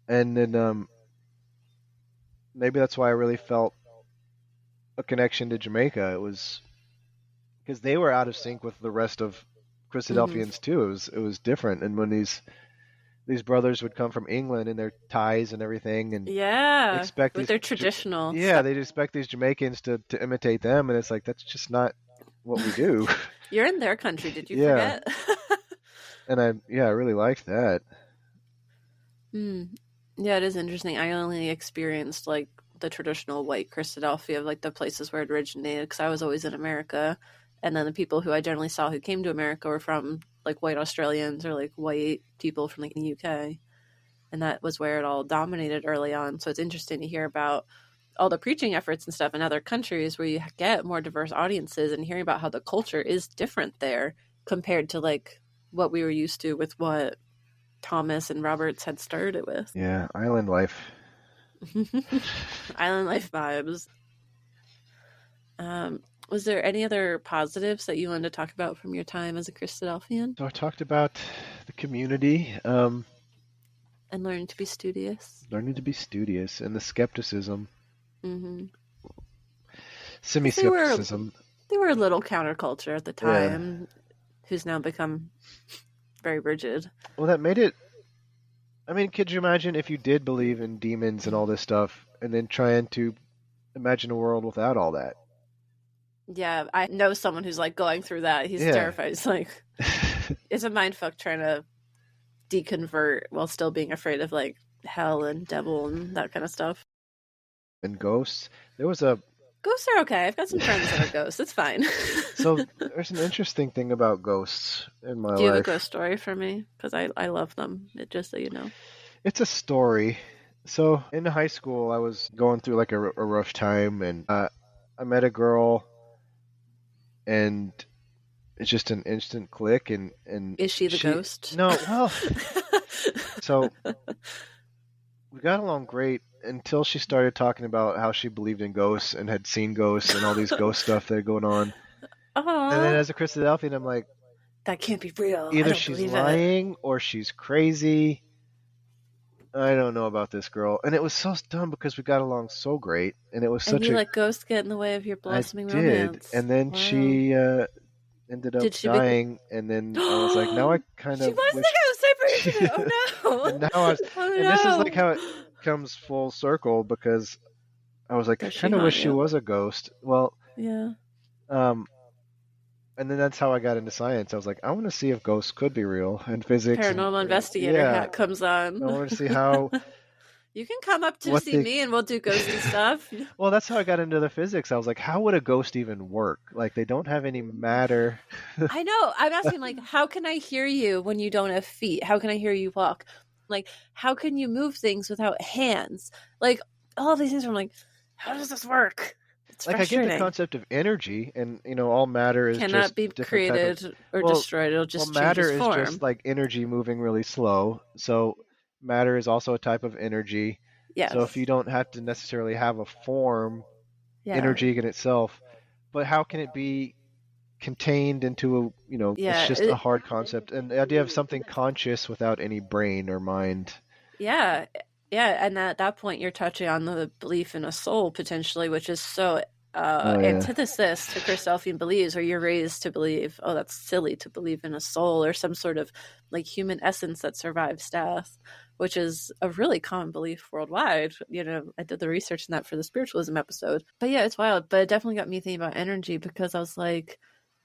And then maybe that's why I really felt a connection to Jamaica. It was because they were out of sync with the rest of Christadelphians too. It was different. And when these brothers would come from England in their ties and everything, and expect with their traditional they'd expect these Jamaicans to imitate them, and it's like, that's just not what we do. You're in their country, did you forget? And I really liked that. Yeah, it is interesting. I only experienced like the traditional white Christadelphia of like the places where it originated, because I was always in America, and then the people who I generally saw who came to America were from like white Australians or like white people from like the UK, and that was where it all dominated early on. So it's interesting to hear about all the preaching efforts and stuff in other countries where you get more diverse audiences, and hearing about how the culture is different there compared to like what we were used to with what Thomas and Roberts had started it with. Yeah, island life. Island life vibes. Was there any other positives that you wanted to talk about from your time as a Christadelphian? So I talked about the community. And learning to be studious. Learning to be studious, and the skepticism. Mm-hmm. semi-skepticism. They were a little counterculture at the Yeah. time, who's now become very rigid. Well, that made it. I mean, could you imagine if you did believe in demons and all this stuff, and then trying to imagine a world without all that? Yeah, I know someone who's like going through that. He's terrified. He's like, it's a mindfuck trying to deconvert while still being afraid of like hell and devil and that kind of stuff. And ghosts. There was a. Ghosts are okay. I've got some friends that are ghosts. It's fine. So there's an interesting thing about ghosts in my life. Do you have a ghost story for me? Because I love them. Just so you know. It's a story. So in high school, I was going through like a rough time, and I met a girl, and it's just an instant click. And is she the ghost? No, well, so we got along great until she started talking about how she believed in ghosts and had seen ghosts and all these ghost stuff that are going on. Aww. And then as a Christadelphian, I'm like, that can't be real. Either she's lying or she's crazy. I don't know about this girl. And it was so dumb because we got along so great. And it was such you let ghosts get in the way of your blossoming romance. And then she ended up dying. And then I was like, now I kind of She was the ghost. I predicted it. Oh no. And now and this is like how it comes full circle, because I was like, I kind of wish she was a ghost. Well, yeah. And then that's how I got into science. I was like, I want to see if ghosts could be real, and physics. Paranormal investigator hat comes on. I want to see how. You can come up to see me and we'll do ghosty stuff. Well, that's how I got into the physics. I was like, how would a ghost even work? Like, they don't have any matter. I know. I'm asking, like, how can I hear you when you don't have feet? How can I hear you walk? Like, how can you move things without hands? Like, all these things. I'm like, how does this work? It's like, I get the concept of energy, and all matter is cannot just be created or destroyed. It'll just change matter its form. is just like energy moving really slow. So matter is also a type of energy. Yes. So if you don't have to necessarily have a form, energy in itself, but how can it be contained into it's just a hard concept, and the idea of something conscious without any brain or mind. Yeah, and at that point you're touching on the belief in a soul potentially, which is so antithesis to Christadelphian beliefs, where you're raised to believe, oh, that's silly to believe in a soul or some sort of like human essence that survives death, which is a really common belief worldwide. I did the research in that for the spiritualism episode. But yeah, it's wild. But it definitely got me thinking about energy, because I was like,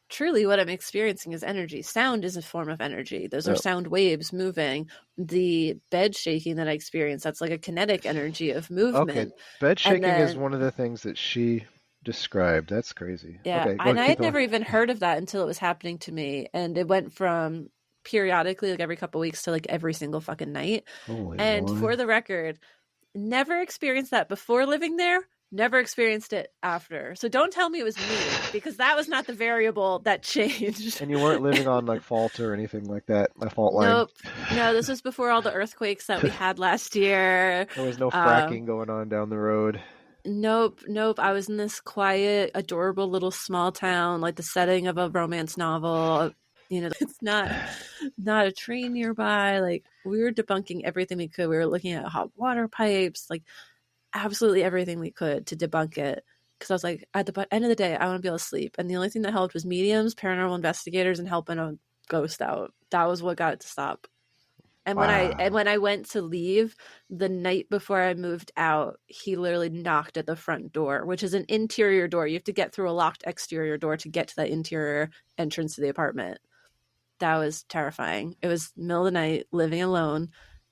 truly what I'm experiencing is energy. Sound is a form of energy. Those are sound waves moving. The bed shaking that I experience, that's like a kinetic energy of movement. Okay, bed shaking is one of the things that she described. That's crazy. Yeah, okay, and I had never even heard of that until it was happening to me. And it went from periodically, like every couple of weeks, to like every single fucking night. Holy for the record, never experienced that before living there. Never experienced it after. So don't tell me it was me, because that was not the variable that changed. And you weren't living on like fault or anything like that, my fault line. Nope. No, this was before all the earthquakes that we had last year. There was no fracking going on down the road. Nope. I was in this quiet, adorable little small town, like the setting of a romance novel. It's not a train nearby. Like, we were debunking everything we could. We were looking at hot water pipes, like absolutely everything we could to debunk it. Because I was like, at the end of the day, I want to be able to sleep. And the only thing that helped was mediums, paranormal investigators, and helping a ghost out. That was what got it to stop. And when I went to leave the night before I moved out, he literally knocked at the front door, which is an interior door. You have to get through a locked exterior door to get to that interior entrance to the apartment. That was terrifying. It was middle of the night, living alone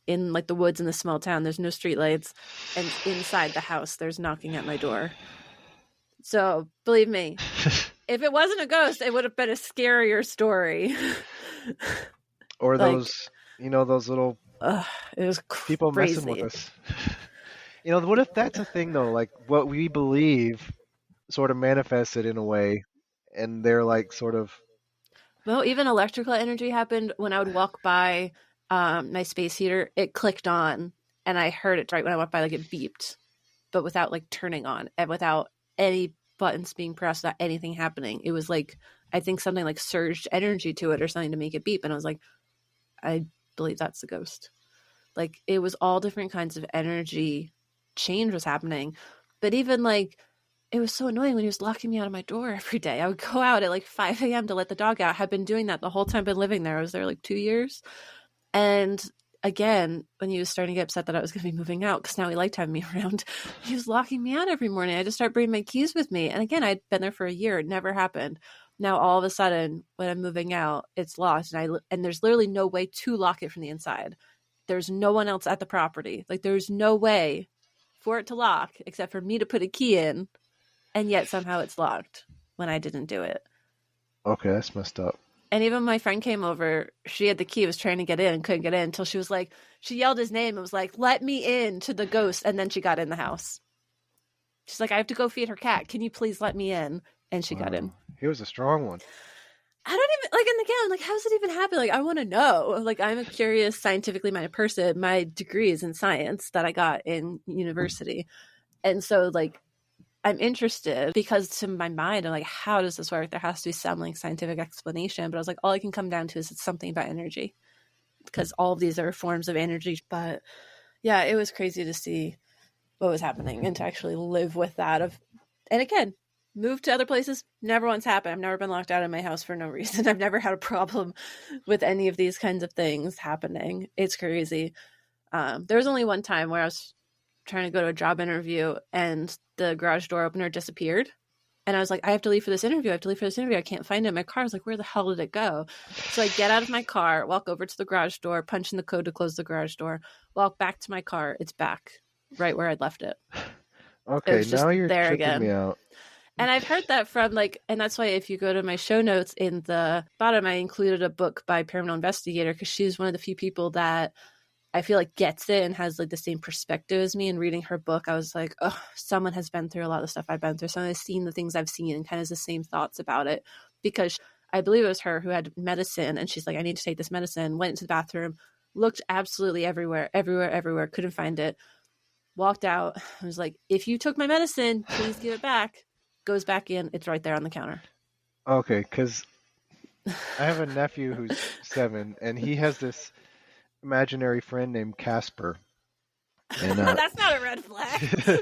in like the woods in this small town. There's no streetlights, and inside the house there's knocking at my door. So believe me, if it wasn't a ghost, it would have been a scarier story. Or those those little it was people crazy. messing with us. What if that's a thing though? Like, what we believe sort of manifested in a way, and they're like sort of. Well, even electrical energy happened when I would walk by my space heater. It clicked on, and I heard it right when I walked by. Like, it beeped, but without like turning on, and without any buttons being pressed, without anything happening. It was like, I think something like surged energy to it or something to make it beep, and I was like, I believe that's the ghost. Like, it was all different kinds of energy change was happening. But even like, it was so annoying when he was locking me out of my door every day. I would go out at like 5 a.m. to let the dog out. I've been doing that the whole time I've been living there. I was there like 2 years. And again, when he was starting to get upset that I was going to be moving out, because now he liked having me around, he was locking me out every morning. I just started bringing my keys with me. And again, I'd been there for a year. It never happened. Now, all of a sudden, when I'm moving out, it's locked. And there's literally no way to lock it from the inside. There's no one else at the property. Like, there's no way for it to lock except for me to put a key in. And yet somehow it's locked when I didn't do it. Okay, that's messed up. And even my friend came over, she had the key, was trying to get in, couldn't get in until she was like, she yelled his name and was like, let me in to the ghost. And then she got in the house. She's like, I have to go feed her cat. Can you please let me in? And she got in. He was a strong one. I don't even, like, and again, like, how does it even happen? Like, I want to know. Like, I'm a curious, scientifically minded person. My degree is in science that I got in university. And so, like, I'm interested because to my mind, I'm like, how does this work? There has to be some like scientific explanation. But I was like, all I can come down to is it's something about energy, because all of these are forms of energy. But yeah, it was crazy to see what was happening and to actually live with that. And again, moved to other places, never once happened. I've never been locked out of my house for no reason. I've never had a problem with any of these kinds of things happening. It's crazy. There was only one time where I was trying to go to a job interview and the garage door opener disappeared. And I was like, I have to leave for this interview. I can't find it in my car. I was like, where the hell did it go? So I get out of my car, walk over to the garage door, punch in the code to close the garage door, walk back to my car. It's back right where I'd left it. Okay, it now you're there tripping again. me out. And I've heard that from like, and that's why if you go to my show notes in the bottom, I included a book by paranormal investigator, because she's one of the few people that I feel like gets it and has like the same perspective as me. And reading her book, I was like, oh, someone has been through a lot of stuff I've been through. Someone has seen the things I've seen and kind of has the same thoughts about it, because I believe it was her who had medicine. And she's like, I need to take this medicine, went into the bathroom, looked absolutely everywhere, couldn't find it, walked out. I was like, if you took my medicine, please give it back. Goes back in. It's right there on the counter. Okay, because I have a nephew who's 7, and he has this imaginary friend named Casper. And, that's not a red flag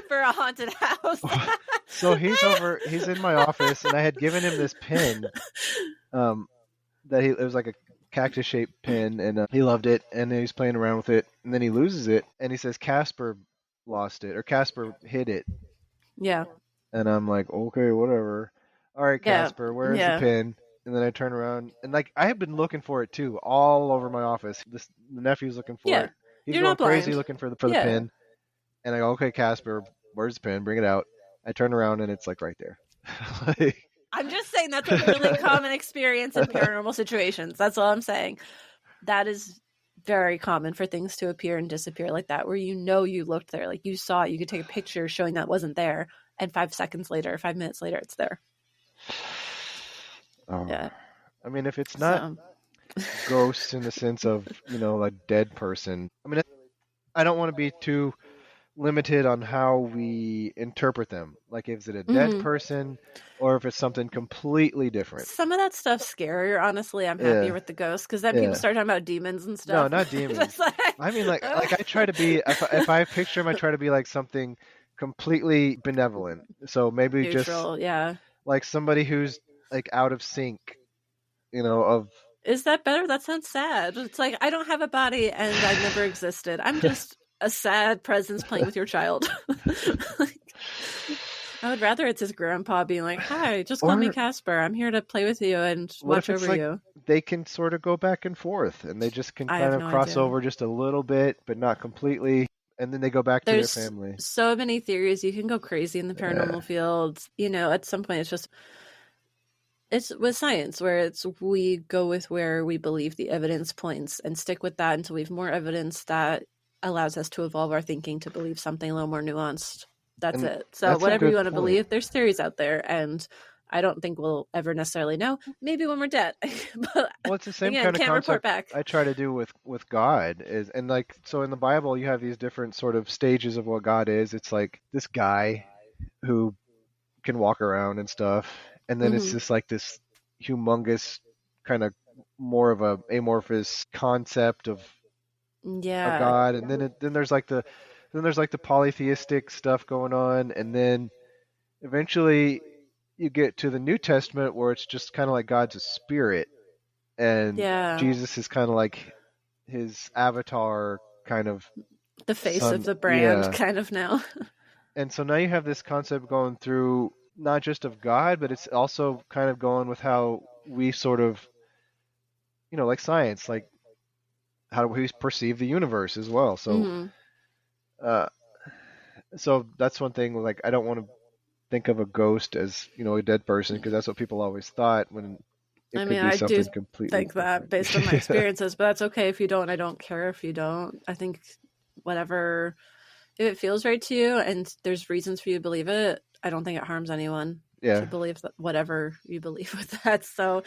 for a haunted house. So he's in my office, and I had given him this pin it was like a cactus shaped pin, and he loved it, and he's playing around with it, and then he loses it, and he says Casper lost it, or Casper hid it. Yeah. And I'm like, okay, whatever. All right, Casper, where's the pin? And then I turn around, and like I have been looking for it too, all over my office. The nephew's looking for it. He's going crazy looking for the pin. And I go, okay, Casper, where's the pin? Bring it out. I turn around, and it's like right there. I'm just saying that's a really common experience in paranormal situations. That's all I'm saying. That is very common for things to appear and disappear like that, where you looked there, like you saw it, you could take a picture showing that wasn't there, and 5 minutes later, it's there. Yeah. I mean, if it's not ghosts in the sense of, a dead person, I mean, I don't want to be too limited on how we interpret them. Like, is it a dead person, or if it's something completely different? Some of that stuff's scarier, honestly. I'm happier with the ghosts, because then people start talking about demons and stuff. No, not demons. I mean, like I try to be, if I picture them, I try to be like something completely benevolent. So maybe neutral, just like somebody who's like out of sync, of. Is that better? That sounds sad. It's like, I don't have a body and I never existed. I'm just a sad presence playing with your child. I would rather it's his grandpa being like, hi, just call me Casper. I'm here to play with you and watch over you. They can sort of go back and forth, and they just can kind of cross over just a little bit, but not completely. And then they go back to their family. So many theories. You can go crazy in the paranormal field. At some point it's with science, where we go with where we believe the evidence points and stick with that until we have more evidence that allows us to evolve our thinking to believe something a little more nuanced. That's it. So whatever you want to believe, there's theories out there, and I don't think we'll ever necessarily know. Maybe when we're dead. But it's the same kind of concept I try to do with God. So in the Bible, you have these different sort of stages of what God is. It's like this guy who can walk around and stuff, and then it's just like this humongous kind of more of a amorphous concept of a God, and then there's like the polytheistic stuff going on, and then eventually you get to the New Testament where it's just kind of like God's a spirit, and Yeah. Jesus is kind of like his avatar kind of The face son. of the brand, Yeah. kind of now. And so now you have this concept going through not just of God, but it's also kind of going with how we sort of, like science, like how do we perceive the universe as well. So, Hmm. uh, so that's one thing. Like, I don't want to think of a ghost as, a dead person, because that's what people always thought, when it I could mean, be I do something completely think that different. based on my Yeah. experiences, but that's okay if you don't. I don't care if you don't. I think whatever, if it feels right to you and there's reasons for you to believe it, I don't think it harms anyone to Yeah. believe that whatever you believe with that. So,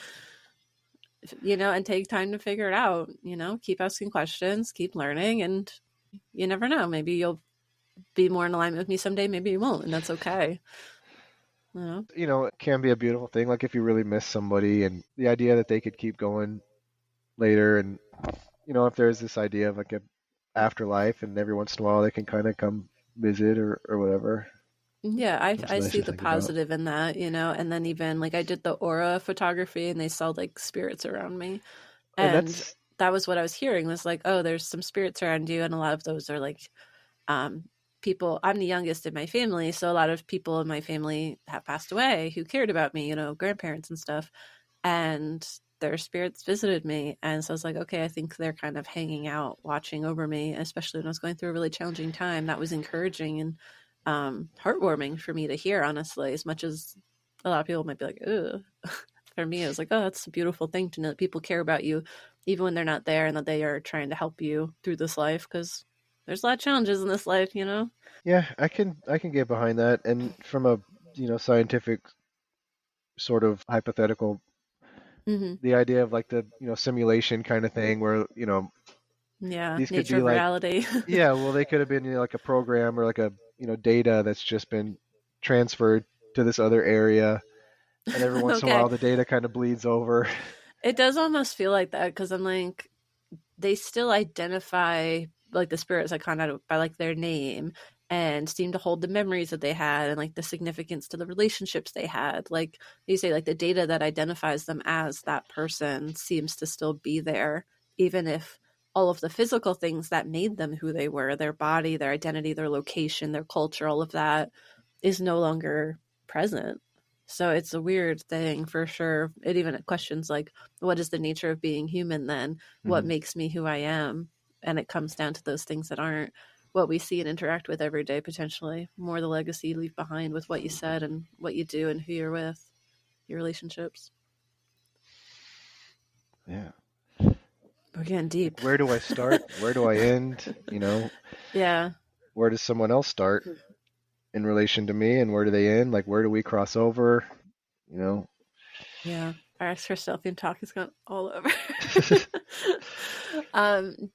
and take time to figure it out, keep asking questions, keep learning, and you never know. Maybe you'll be more in alignment with me someday. Maybe you won't, and that's okay. It can be a beautiful thing. Like if you really miss somebody, and the idea that they could keep going later, and if there's this idea of like a afterlife, and every once in a while they can kind of come visit or whatever. Yeah, It's I nice see to the think about. positive in that, and then even like I did the aura photography and they saw like spirits around me. And And that's that was what I was hearing was like, oh, there's some spirits around you. And a lot of those are like um, people. I'm the youngest in my family. So a lot of people in my family have passed away who cared about me, grandparents and stuff. And their spirits visited me. And so I was like, okay, I think they're kind of hanging out, watching over me, especially when I was going through a really challenging time. That was encouraging and heartwarming for me to hear, honestly, as much as a lot of people might be like, ugh. For me, it was like, oh, that's a beautiful thing to know that people care about you, even when they're not there, and that they are trying to help you through this life, because there's a lot of challenges in this life, Yeah, I can get behind that. And from a scientific sort of hypothetical, Mm-hmm. the idea of like the simulation kind of thing, where Yeah, these could nature be of like, reality. yeah, well, they could have been like a program, or like a data that's just been transferred to this other area, and every once in a Okay. while the data kind of bleeds over. It does almost feel like that, because I'm like, they still identify like the spirits I kind of by like their name, and seem to hold the memories that they had and like the significance to the relationships they had. Like you say, like the data that identifies them as that person seems to still be there, even if all of the physical things that made them who they were, their body, their identity, their location, their culture, all of that is no longer present. So it's a weird thing for sure. It even questions like, what is the nature of being human then? What Mhm. makes me who I am? And it comes down to those things that aren't what we see and interact with every day, potentially. More the legacy you leave behind with what you said and what you do and who you're with, your relationships. Yeah. We're getting deep. Like, where do I start? Where do I end? Yeah. Where does someone else start in relation to me, and where do they end? Like, where do we cross over? You know? Yeah. Our ex-Christadelphian talk has gone all over.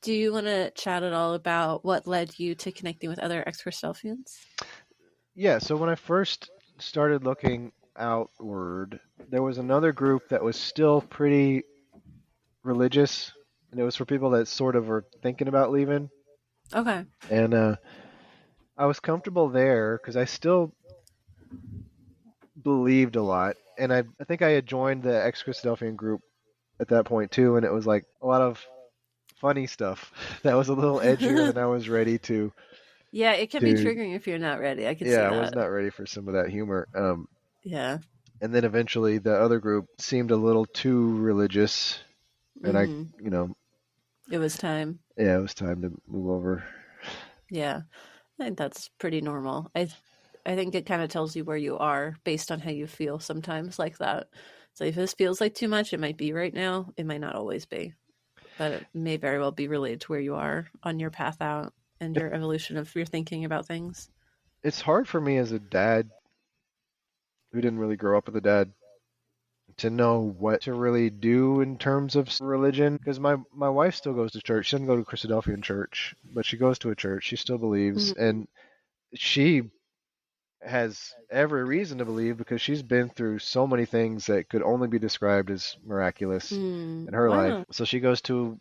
Do you want to chat at all about what led you to connecting with other ex-Christadelphians? Yeah, so when I first started looking outward, there was another group that was still pretty religious, and it was for people that sort of were thinking about leaving. Okay. And I was comfortable there because I still believed a lot. And I think I had joined the ex-Christadelphian group at that point too, and it was like a lot of funny stuff that was a little edgier than I was ready to. Yeah, it can be triggering if you're not ready. I can see Yeah, I was that. not ready for some of that humor. Yeah. And then eventually the other group seemed a little too religious, and I, Mm-hmm. It was time. yeah, it was time to move over. Yeah. I think that's pretty normal. I think it kind of tells you where you are based on how you feel sometimes like that. So if this feels like too much, it might be right now. It might not always be, but it may very well be related to where you are on your path out and It, your evolution of your thinking about things. it's hard for me as a dad who didn't really grow up with a dad to know what to really do in terms of religion, because my wife still goes to church. She doesn't go to Christadelphian church, but she goes to a church. She still believes, Mm-hmm. and she has every reason to believe, because she's been through so many things that could only be described as miraculous in her life. Wow. So she goes to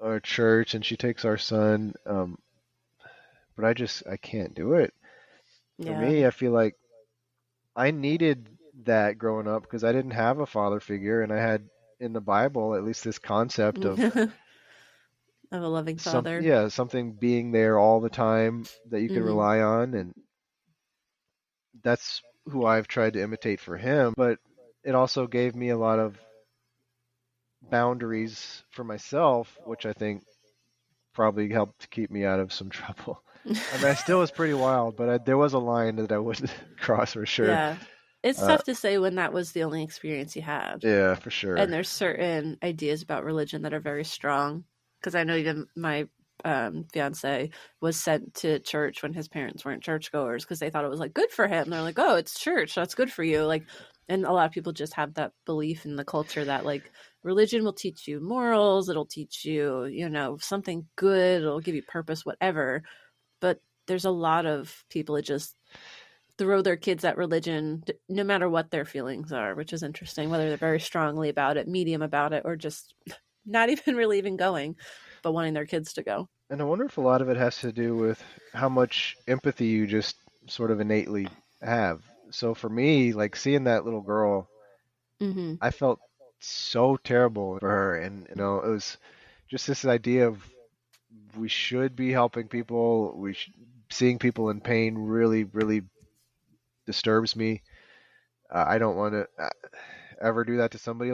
our church and she takes our son, but I can't do it. For Yeah. me, I feel like I needed that growing up because I didn't have a father figure, and I had in the Bible at least this concept of Of a loving father. something being there all the time that you can Hmm. rely on, and that's who I've tried to imitate for him. But it also gave me a lot of boundaries for myself, which I think probably helped keep me out of some trouble. I mean, I still was pretty wild, but there was a line that I wouldn't cross for sure. Yeah. It's Uh, tough to say when that was the only experience you had. yeah, for And sure. there's certain ideas about religion that are very strong. Because I know even my fiance was sent to church when his parents weren't churchgoers because they thought it was like good for him. They're like, oh, it's church. That's good for you. Like, and a lot of people just have that belief in the culture that like religion will teach you morals. It'll teach you, something good. It'll give you purpose, whatever. But there's a lot of people that just throw their kids at religion no matter what their feelings are, which is interesting, whether they're very strongly about it, medium about it, or just not even really even going, but wanting their kids to go. And I wonder if a lot of it has to do with how much empathy you just sort of innately have. So for me, like seeing that little girl, Mm-hmm. I felt so terrible for her. And, it was just this idea of we should be helping people. Seeing people in pain really, really disturbs me. I don't want to ever do that to somebody.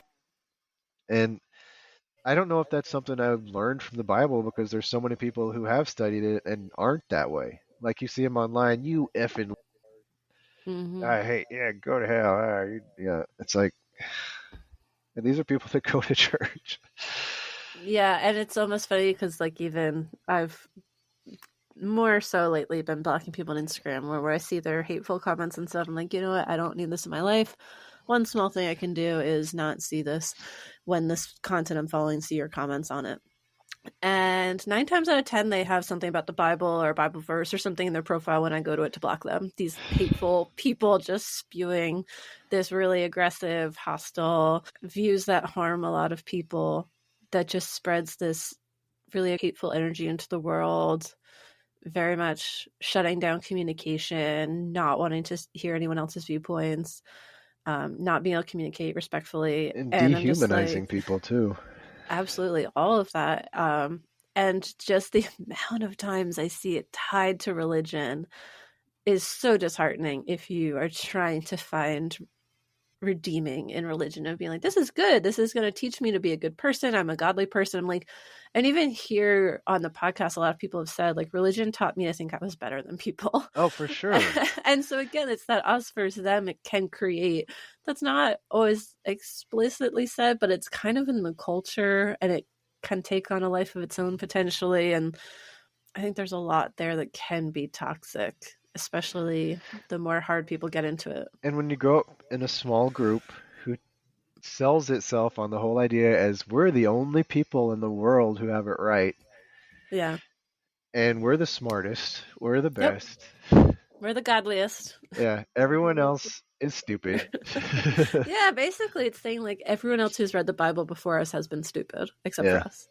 And I don't know if that's something I've learned from the Bible because there's so many people who have studied it and aren't that way. Like you see them online, you effing, Mm-hmm. I hate, yeah, go to hell. Yeah, it's like, and these are people that go to church. Yeah, and it's almost funny because like even I've more so lately been blocking people on Instagram where I see their hateful comments and stuff. I'm like, you know what? I don't need this in my life. One small thing I can do is not see this when this content I'm following, see your comments on it. And 9 times out of 10, they have something about the Bible or a Bible verse or something in their profile when I go to it to block them. These hateful people just spewing this really aggressive, hostile views that harm a lot of people, that just spreads this really hateful energy into the world, very much shutting down communication, not wanting to hear anyone else's viewpoints, not being able to communicate respectfully. And And I'm just dehumanizing like, people too. absolutely, all of that. And just the amount of times I see it tied to religion is so disheartening if you are trying to find redeeming in religion of being like, this is good. This is going to teach me to be a good person. I'm a godly person. I'm like, and even here on the podcast, a lot of people have said like religion taught me to think I was better than people. Oh, for sure. And so again, it's that us versus them it can create. That's not always explicitly said, but it's kind of in the culture and it can take on a life of its own potentially. And I think there's a lot there that can be toxic, especially the more hard people get into it. And when you grow up in a small group who sells itself on the whole idea as we're the only people in the world who have it right, Yeah. and we're the smartest, we're the Yep. best. We're the godliest. Yeah, everyone else is stupid. Yeah, basically it's saying like everyone else who's read the Bible before us has been stupid, except for Yeah. us.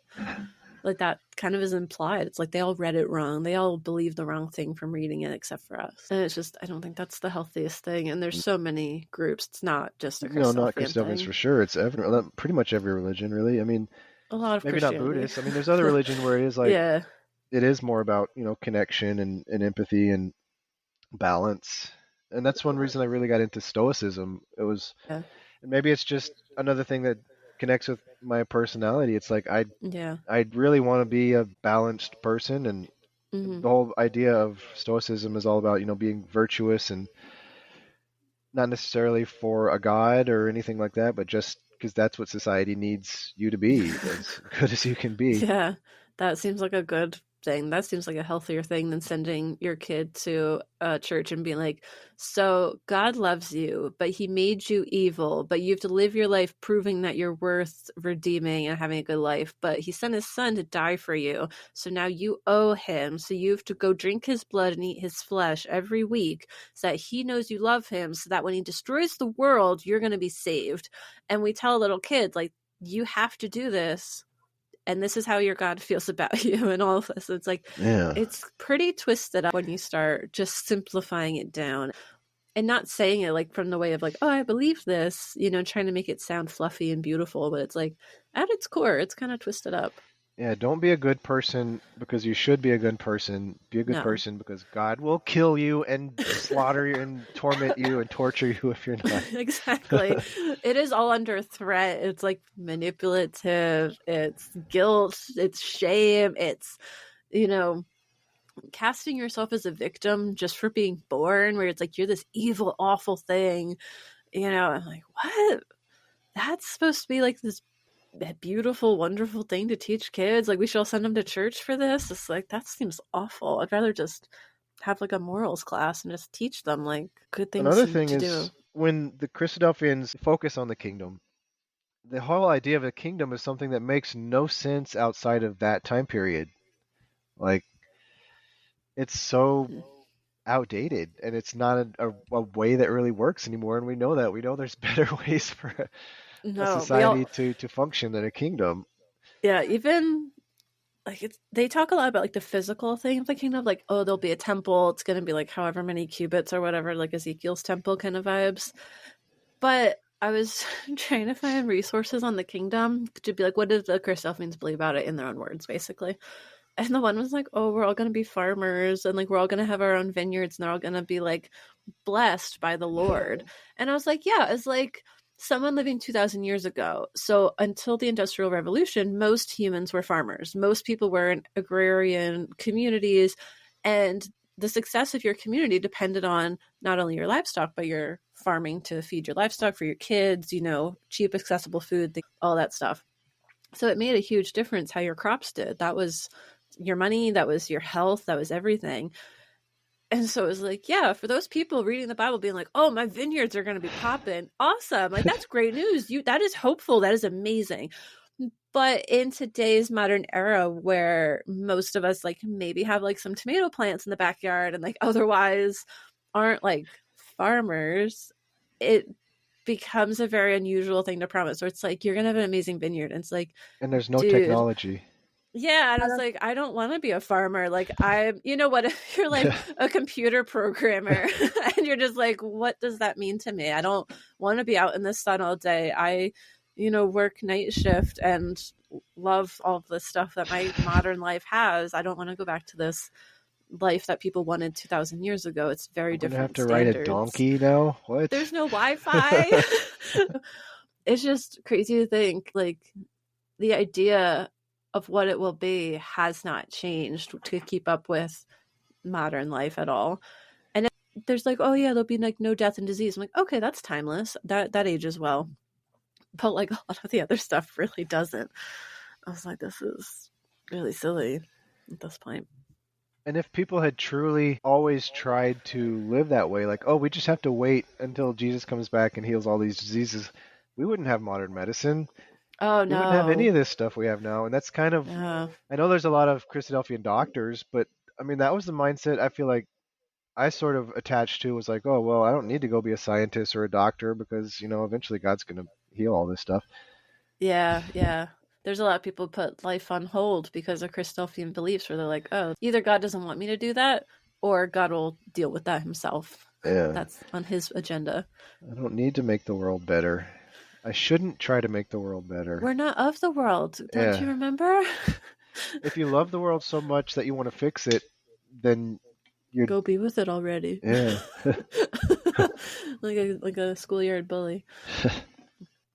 Like that kind of is implied. It's like they all read it wrong. They all believe the wrong thing from reading it except for us. And it's just, I don't think that's the healthiest thing. And there's so many groups. It's not just a No, not Christadelphian Christadelphians thing. for sure. It's pretty much every religion, really. I mean, A lot of maybe not Christianity. Buddhist. I mean, there's other religion where it is like Yeah. it is more about, connection and empathy and balance. And that's one reason I really got into Stoicism. It was, Yeah. and maybe it's just another thing that connects with my personality. It's like Yeah. I really want to be a balanced person, and Mm-hmm. the whole idea of Stoicism is all about, being virtuous and not necessarily for a god or anything like that, but just because that's what society needs you to be, as good as you can be. Yeah. That seems like a good thing. That seems like a healthier thing than sending your kid to a church and being like, so God loves you, but he made you evil, but you have to live your life proving that you're worth redeeming and having a good life. But he sent his son to die for you. So now you owe him. So you have to go drink his blood and eat his flesh every week so that he knows you love him, so that when he destroys the world, you're going to be saved. And we tell a little kid, like, you have to do this. And this is how your God feels about you and all of this. It's like, Yeah. it's pretty twisted up when you start just simplifying it down. and not saying it like from the way of like, oh, I believe this, trying to make it sound fluffy and beautiful, but it's like at its core, it's kind of twisted up. Yeah, don't be a good person because you should be a good person. Be a good person because God will kill you and slaughter you and torment you and torture you if you're not. Exactly. It is all under threat. It's like manipulative. It's guilt. It's shame. It's, casting yourself as a victim just for being born, where it's like you're this evil, awful thing. I'm like, what? That's supposed to be like this beautiful, wonderful thing to teach kids. Like we should all send them to church for this. It's like, that seems awful. I'd rather just have like a morals class and just teach them like good things. Another thing to is do. When the Christadelphians focus on the kingdom, the whole idea of a kingdom is something that makes no sense outside of that time period. Like it's so outdated and it's not a way that really works anymore, and we know that. We know there's better ways for a society to function than a kingdom. Yeah, even like they talk a lot about like the physical thing of the kingdom, like, oh, there'll be a temple, it's going to be like however many cubits or whatever, like Ezekiel's temple kind of vibes. But I was trying to find resources on the kingdom to be like, what did the Christadelphians believe about it in their own words, basically. And the one was like, oh, we're all going to be farmers and like we're all going to have our own vineyards and they're all going to be like blessed by the Lord. And I was like, yeah, it's like someone living 2,000 years ago. So until the Industrial Revolution, most humans were farmers. Most people were in agrarian communities, and the success of your community depended on not only your livestock, but your farming to feed your livestock for your kids, cheap, accessible food, all that stuff. So it made a huge difference how your crops did. That was your money, that was your health, that was everything. And so it was like, yeah, for those people reading the Bible being like, oh, my vineyards are going to be popping. Awesome. Like, that's great news. That is hopeful. That is amazing. But in today's modern era where most of us like maybe have like some tomato plants in the backyard and like otherwise aren't like farmers, it becomes a very unusual thing to promise. So it's like, you're going to have an amazing vineyard. And it's like, and there's no technology. Yeah, and I was like, I don't want to be a farmer. Like, what if you're like a computer programmer and you're just like, what does that mean to me? I don't want to be out in the sun all day. I, work night shift and love all of the stuff that my modern life has. I don't want to go back to this life that people wanted 2,000 years ago. It's very different. You have to ride a donkey now? What? There's no Wi-Fi. It's just crazy to think, like, the idea of what it will be has not changed to keep up with modern life at all. And there's like, oh yeah, there'll be like no death and disease. I'm like, okay, that's timeless. That ages well. But like a lot of the other stuff really doesn't. I was like, this is really silly at this point. And if people had truly always tried to live that way, like, oh, we just have to wait until Jesus comes back and heals all these diseases, we wouldn't have modern medicine. Oh, no. We wouldn't have any of this stuff we have now. And that's kind of, I know there's a lot of Christadelphian doctors, but I mean, that was the mindset I feel like I sort of attached to, was like, oh, well, I don't need to go be a scientist or a doctor because, eventually God's going to heal all this stuff. Yeah. There's a lot of people who put life on hold because of Christadelphian beliefs where they're like, oh, either God doesn't want me to do that or God will deal with that himself. Yeah. That's on his agenda. I don't need to make the world better. I shouldn't try to make the world better. We're not of the world. Don't you remember? If you love the world so much that you want to fix it, then you go be with it already. Yeah. like a schoolyard bully.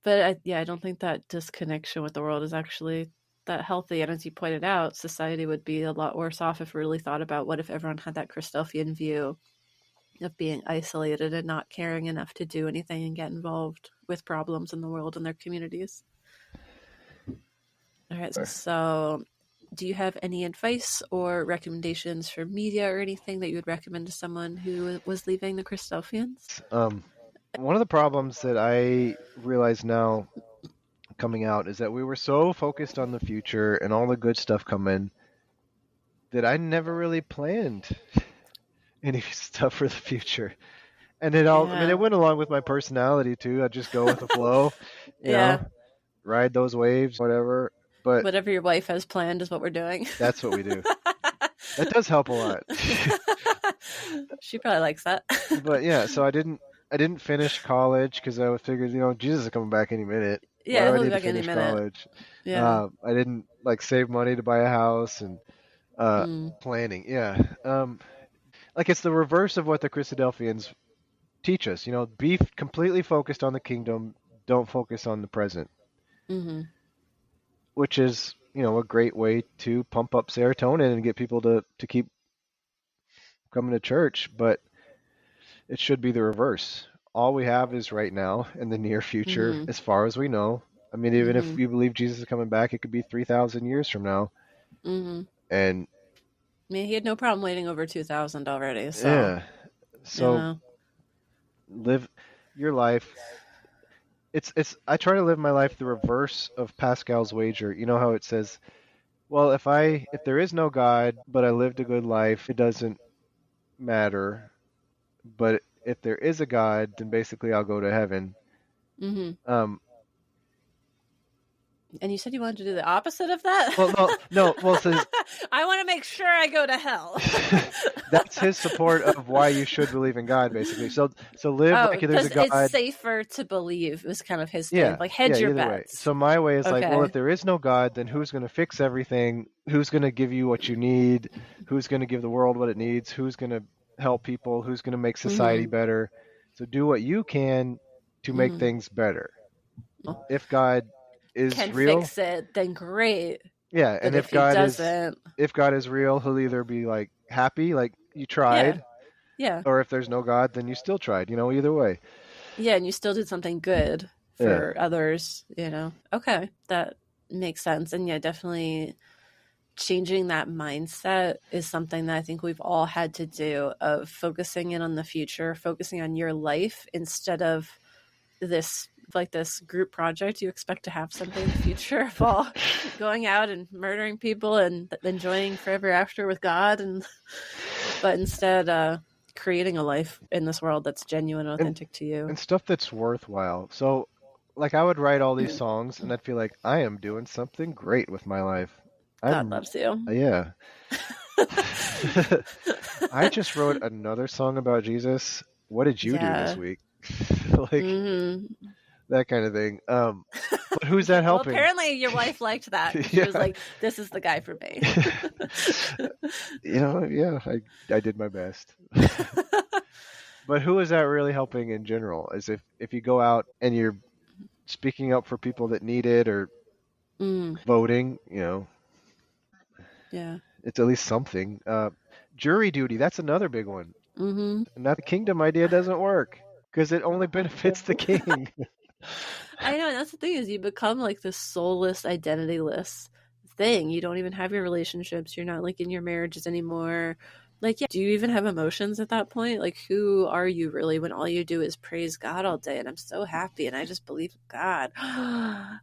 But I don't think that disconnection with the world is actually that healthy. And as you pointed out, society would be a lot worse off if we really thought about what if everyone had that Christadelphian view of being isolated and not caring enough to do anything and get involved with problems in the world and their communities. All right. So do you have any advice or recommendations for media or anything that you would recommend to someone who was leaving the Christadelphians? One of the problems that I realize now coming out is that we were so focused on the future and all the good stuff coming that I never really planned any stuff for the future. And it all, I mean, it went along with my personality too. I just go with the flow, you know, ride those waves, whatever. But whatever your wife has planned is what we're doing. That's what we do. That does help a lot. She probably likes that. But yeah, so I didn't finish college because I figured, Jesus is coming back any minute. Why Yeah, do I he'll be need to back any finish minute. college? Yeah. I didn't like save money to buy a house and Mm. planning. Yeah. Like it's the reverse of what the Christadelphians teach us. Be completely focused on the kingdom. Don't focus on the present, Mm-hmm. which is, a great way to pump up serotonin and get people to keep coming to church. But it should be the reverse. All we have is right now and the near future, Mm-hmm. as far as we know. I mean, even if Mm-hmm. you believe Jesus is coming back, it could be 3,000 years from now. Mm-hmm. And I mean, he had no problem waiting over 2,000 already. So, yeah, so you live your life. I try to live my life the reverse of Pascal's wager. You know how it says, well, if there is no God, but I lived a good life, it doesn't matter. But if there is a God, then basically I'll go to heaven. Mm-hmm. Um, And you said you wanted to do the opposite of that? well, no. Well, so I want to make sure I go to hell. that's his support of why you should believe in God, basically. So live like there's a because God. it's safer to believe was kind of his thing. Yeah, Like, hedge your either way. bets. So my way is like, well, Okay. if there is no God, then who's going to fix everything? Who's going to give you what you need? Who's going to give the world what it needs? Who's going to help people? Who's going to make society better? So do what you can to make things better. If God is Can real, fix it, then great. yeah, But and if he doesn't, if God is real, he'll either be like happy, like you tried, yeah, or if there's no God, then you still tried. Either way. yeah, and you still did something good for others. Okay, that makes sense. And yeah, definitely changing that mindset is something that I think we've all had to do, of focusing in on the future, focusing on your life instead of this group project you expect to have something in the future of all going out and murdering people and enjoying forever after with God, but instead creating a life in this world that's genuine and authentic to you and stuff that's worthwhile. So like I would write all these songs and I'd feel like I am doing something great with my life. God loves you. Yeah. I just wrote another song about Jesus. What did you do this week? That kind of thing. But who's that helping? Well, apparently your wife liked that. She was like, this is the guy for me. Yeah, I did my best. But who is that really helping in general? Is if you go out and you're speaking up for people that need it or voting, yeah, it's at least something. Jury duty, that's another big one. And that the kingdom idea doesn't work because it only benefits the king. I know, and that's the thing, is you become like this soulless, identityless thing. You don't even have your relationships. You're not like in your marriages anymore. Like, yeah, do you even have emotions at that point? Like, who are you really when all you do is praise God all day? And I'm so happy and I just believe God.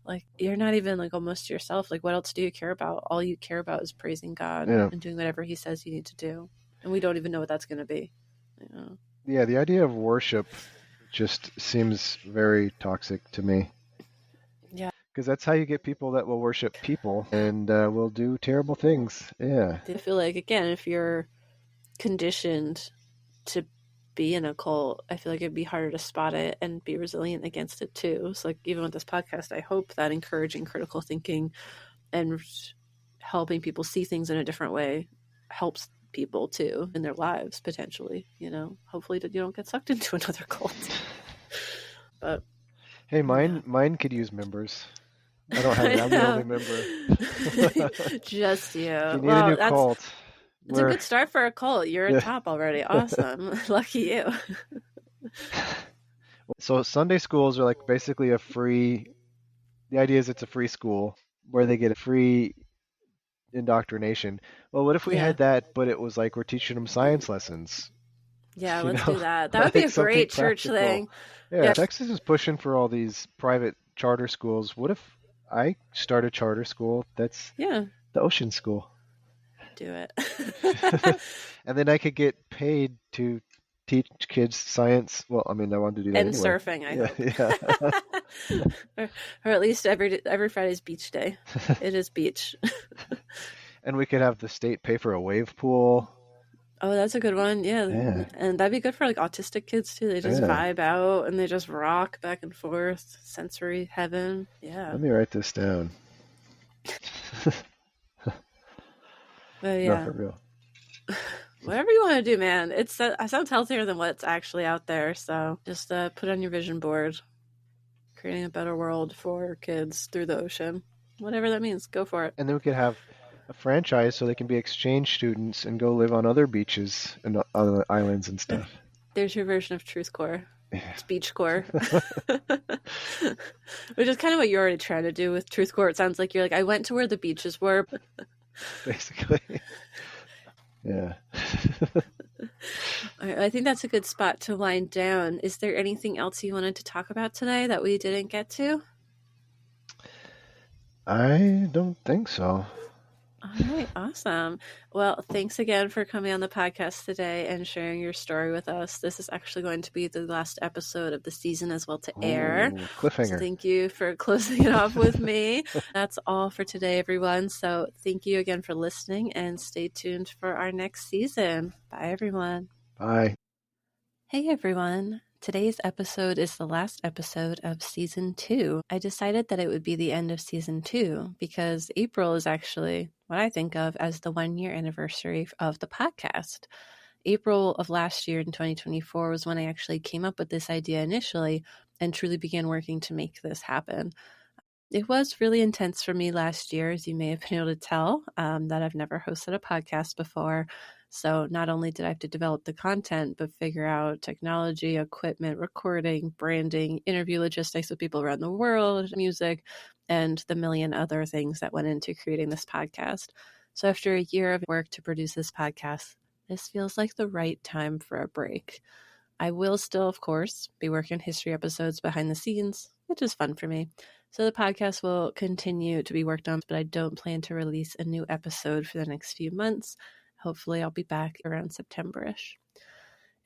Like, you're not even like almost yourself. Like, what else do you care about? All you care about is praising God and doing whatever he says you need to do. And we don't even know what that's going to be. Yeah, the idea of worship just seems very toxic to me. Yeah. Because that's how you get people that will worship people and will do terrible things. Yeah. I feel like, again, if you're conditioned to be in a cult, I feel like it'd be harder to spot it and be resilient against it too. So like, even with this podcast, I hope that encouraging critical thinking and helping people see things in a different way helps people too in their lives, potentially. Hopefully that you don't get sucked into another cult. But hey, mine could use members. I don't have it. I'm the only member. Just you. You need a new cult. It's a good start for a cult. You're a top already. Awesome. Lucky you. So Sunday schools are like basically the idea is it's a free school where they get a free indoctrination. Well, what if we had that, but it was like we're teaching them science lessons? Yeah, let's do that. That would be a great church thing. Yeah, Texas is pushing for all these private charter schools. What if I start a charter school that's the ocean school? Do it. And then I could get paid to teach kids science. Well, I mean, I wanted to do that and anyway. Surfing, I hope. or at least every Friday's beach day. It is beach. And we could have the state pay for a wave pool. Oh, that's a good one. Yeah. And that'd be good for like autistic kids too. They just vibe out and they just rock back and forth. Sensory heaven. Yeah. Let me write this down. But yeah. No, for real. Whatever you want to do, man. It sounds healthier than what's actually out there. So just put on your vision board. Creating a better world for kids through the ocean. Whatever that means, go for it. And then we could have a franchise so they can be exchange students and go live on other beaches and other islands and stuff. There's your version of Truth Core. It's Beach Core. Which is kind of what you're already trying to do with Truth Core. It sounds like you're like, I went to where the beaches were. Basically. Yeah. I think that's a good spot to wind down. Is there anything else you wanted to talk about today that we didn't get to? I don't think so. All right, awesome. Well, thanks again for coming on the podcast today and sharing your story with us. This is actually going to be the last episode of the season as well to air. Cliffhanger. So thank you for closing it off with me. That's all for today, everyone. So thank you again for listening and stay tuned for our next season. Bye, everyone. Bye. Hey, everyone. Today's episode is the last episode of Season 2. I decided that it would be the end of Season 2 because April is actually what I think of as the 1-year anniversary of the podcast. April of last year in 2024 was when I actually came up with this idea initially and truly began working to make this happen. It was really intense for me last year, as you may have been able to tell, that I've never hosted a podcast before. So not only did I have to develop the content, but figure out technology, equipment, recording, branding, interview logistics with people around the world, music, and the million other things that went into creating this podcast. So after a year of work to produce this podcast, this feels like the right time for a break. I will still, of course, be working on history episodes behind the scenes, which is fun for me. So the podcast will continue to be worked on, but I don't plan to release a new episode for the next few months. Hopefully I'll be back around September-ish.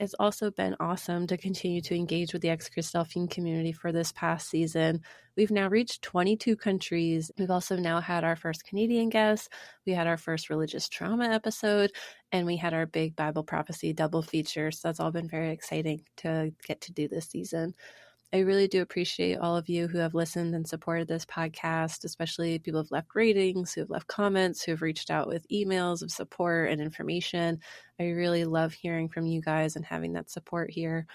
It's also been awesome to continue to engage with the ex-Christadelphian community for this past season. We've now reached 22 countries. We've also now had our first Canadian guest. We had our first religious trauma episode, and we had our big Bible prophecy double feature. So that's all been very exciting to get to do this season. I really do appreciate all of you who have listened and supported this podcast, especially people who have left ratings, who have left comments, who have reached out with emails of support and information. I really love hearing from you guys and having that support here.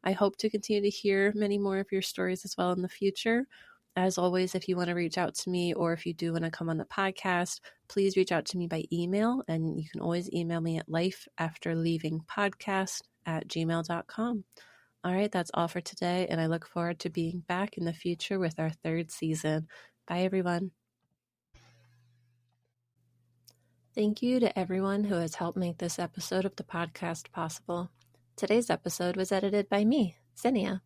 I hope to continue to hear many more of your stories as well in the future. As always, if you want to reach out to me or if you do want to come on the podcast, please reach out to me by email. And you can always email me at lifeafterleavingpodcast@gmail.com. All right, that's all for today, and I look forward to being back in the future with our 3rd season. Bye, everyone. Thank you to everyone who has helped make this episode of the podcast possible. Today's episode was edited by me, Zinnia.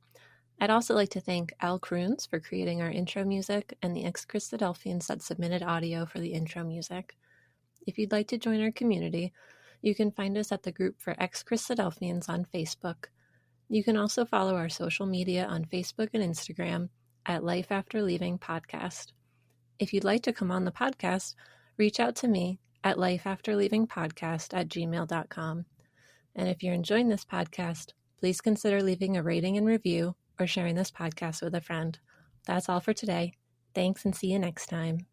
I'd also like to thank Al Kroons for creating our intro music and the ex-Christadelphians that submitted audio for the intro music. If you'd like to join our community, you can find us at the group for ex-Christadelphians on Facebook. You can also follow our social media on Facebook and Instagram at Life After Leaving Podcast. If you'd like to come on the podcast, reach out to me at lifeafterleavingpodcast@gmail.com. And if you're enjoying this podcast, please consider leaving a rating and review or sharing this podcast with a friend. That's all for today. Thanks and see you next time.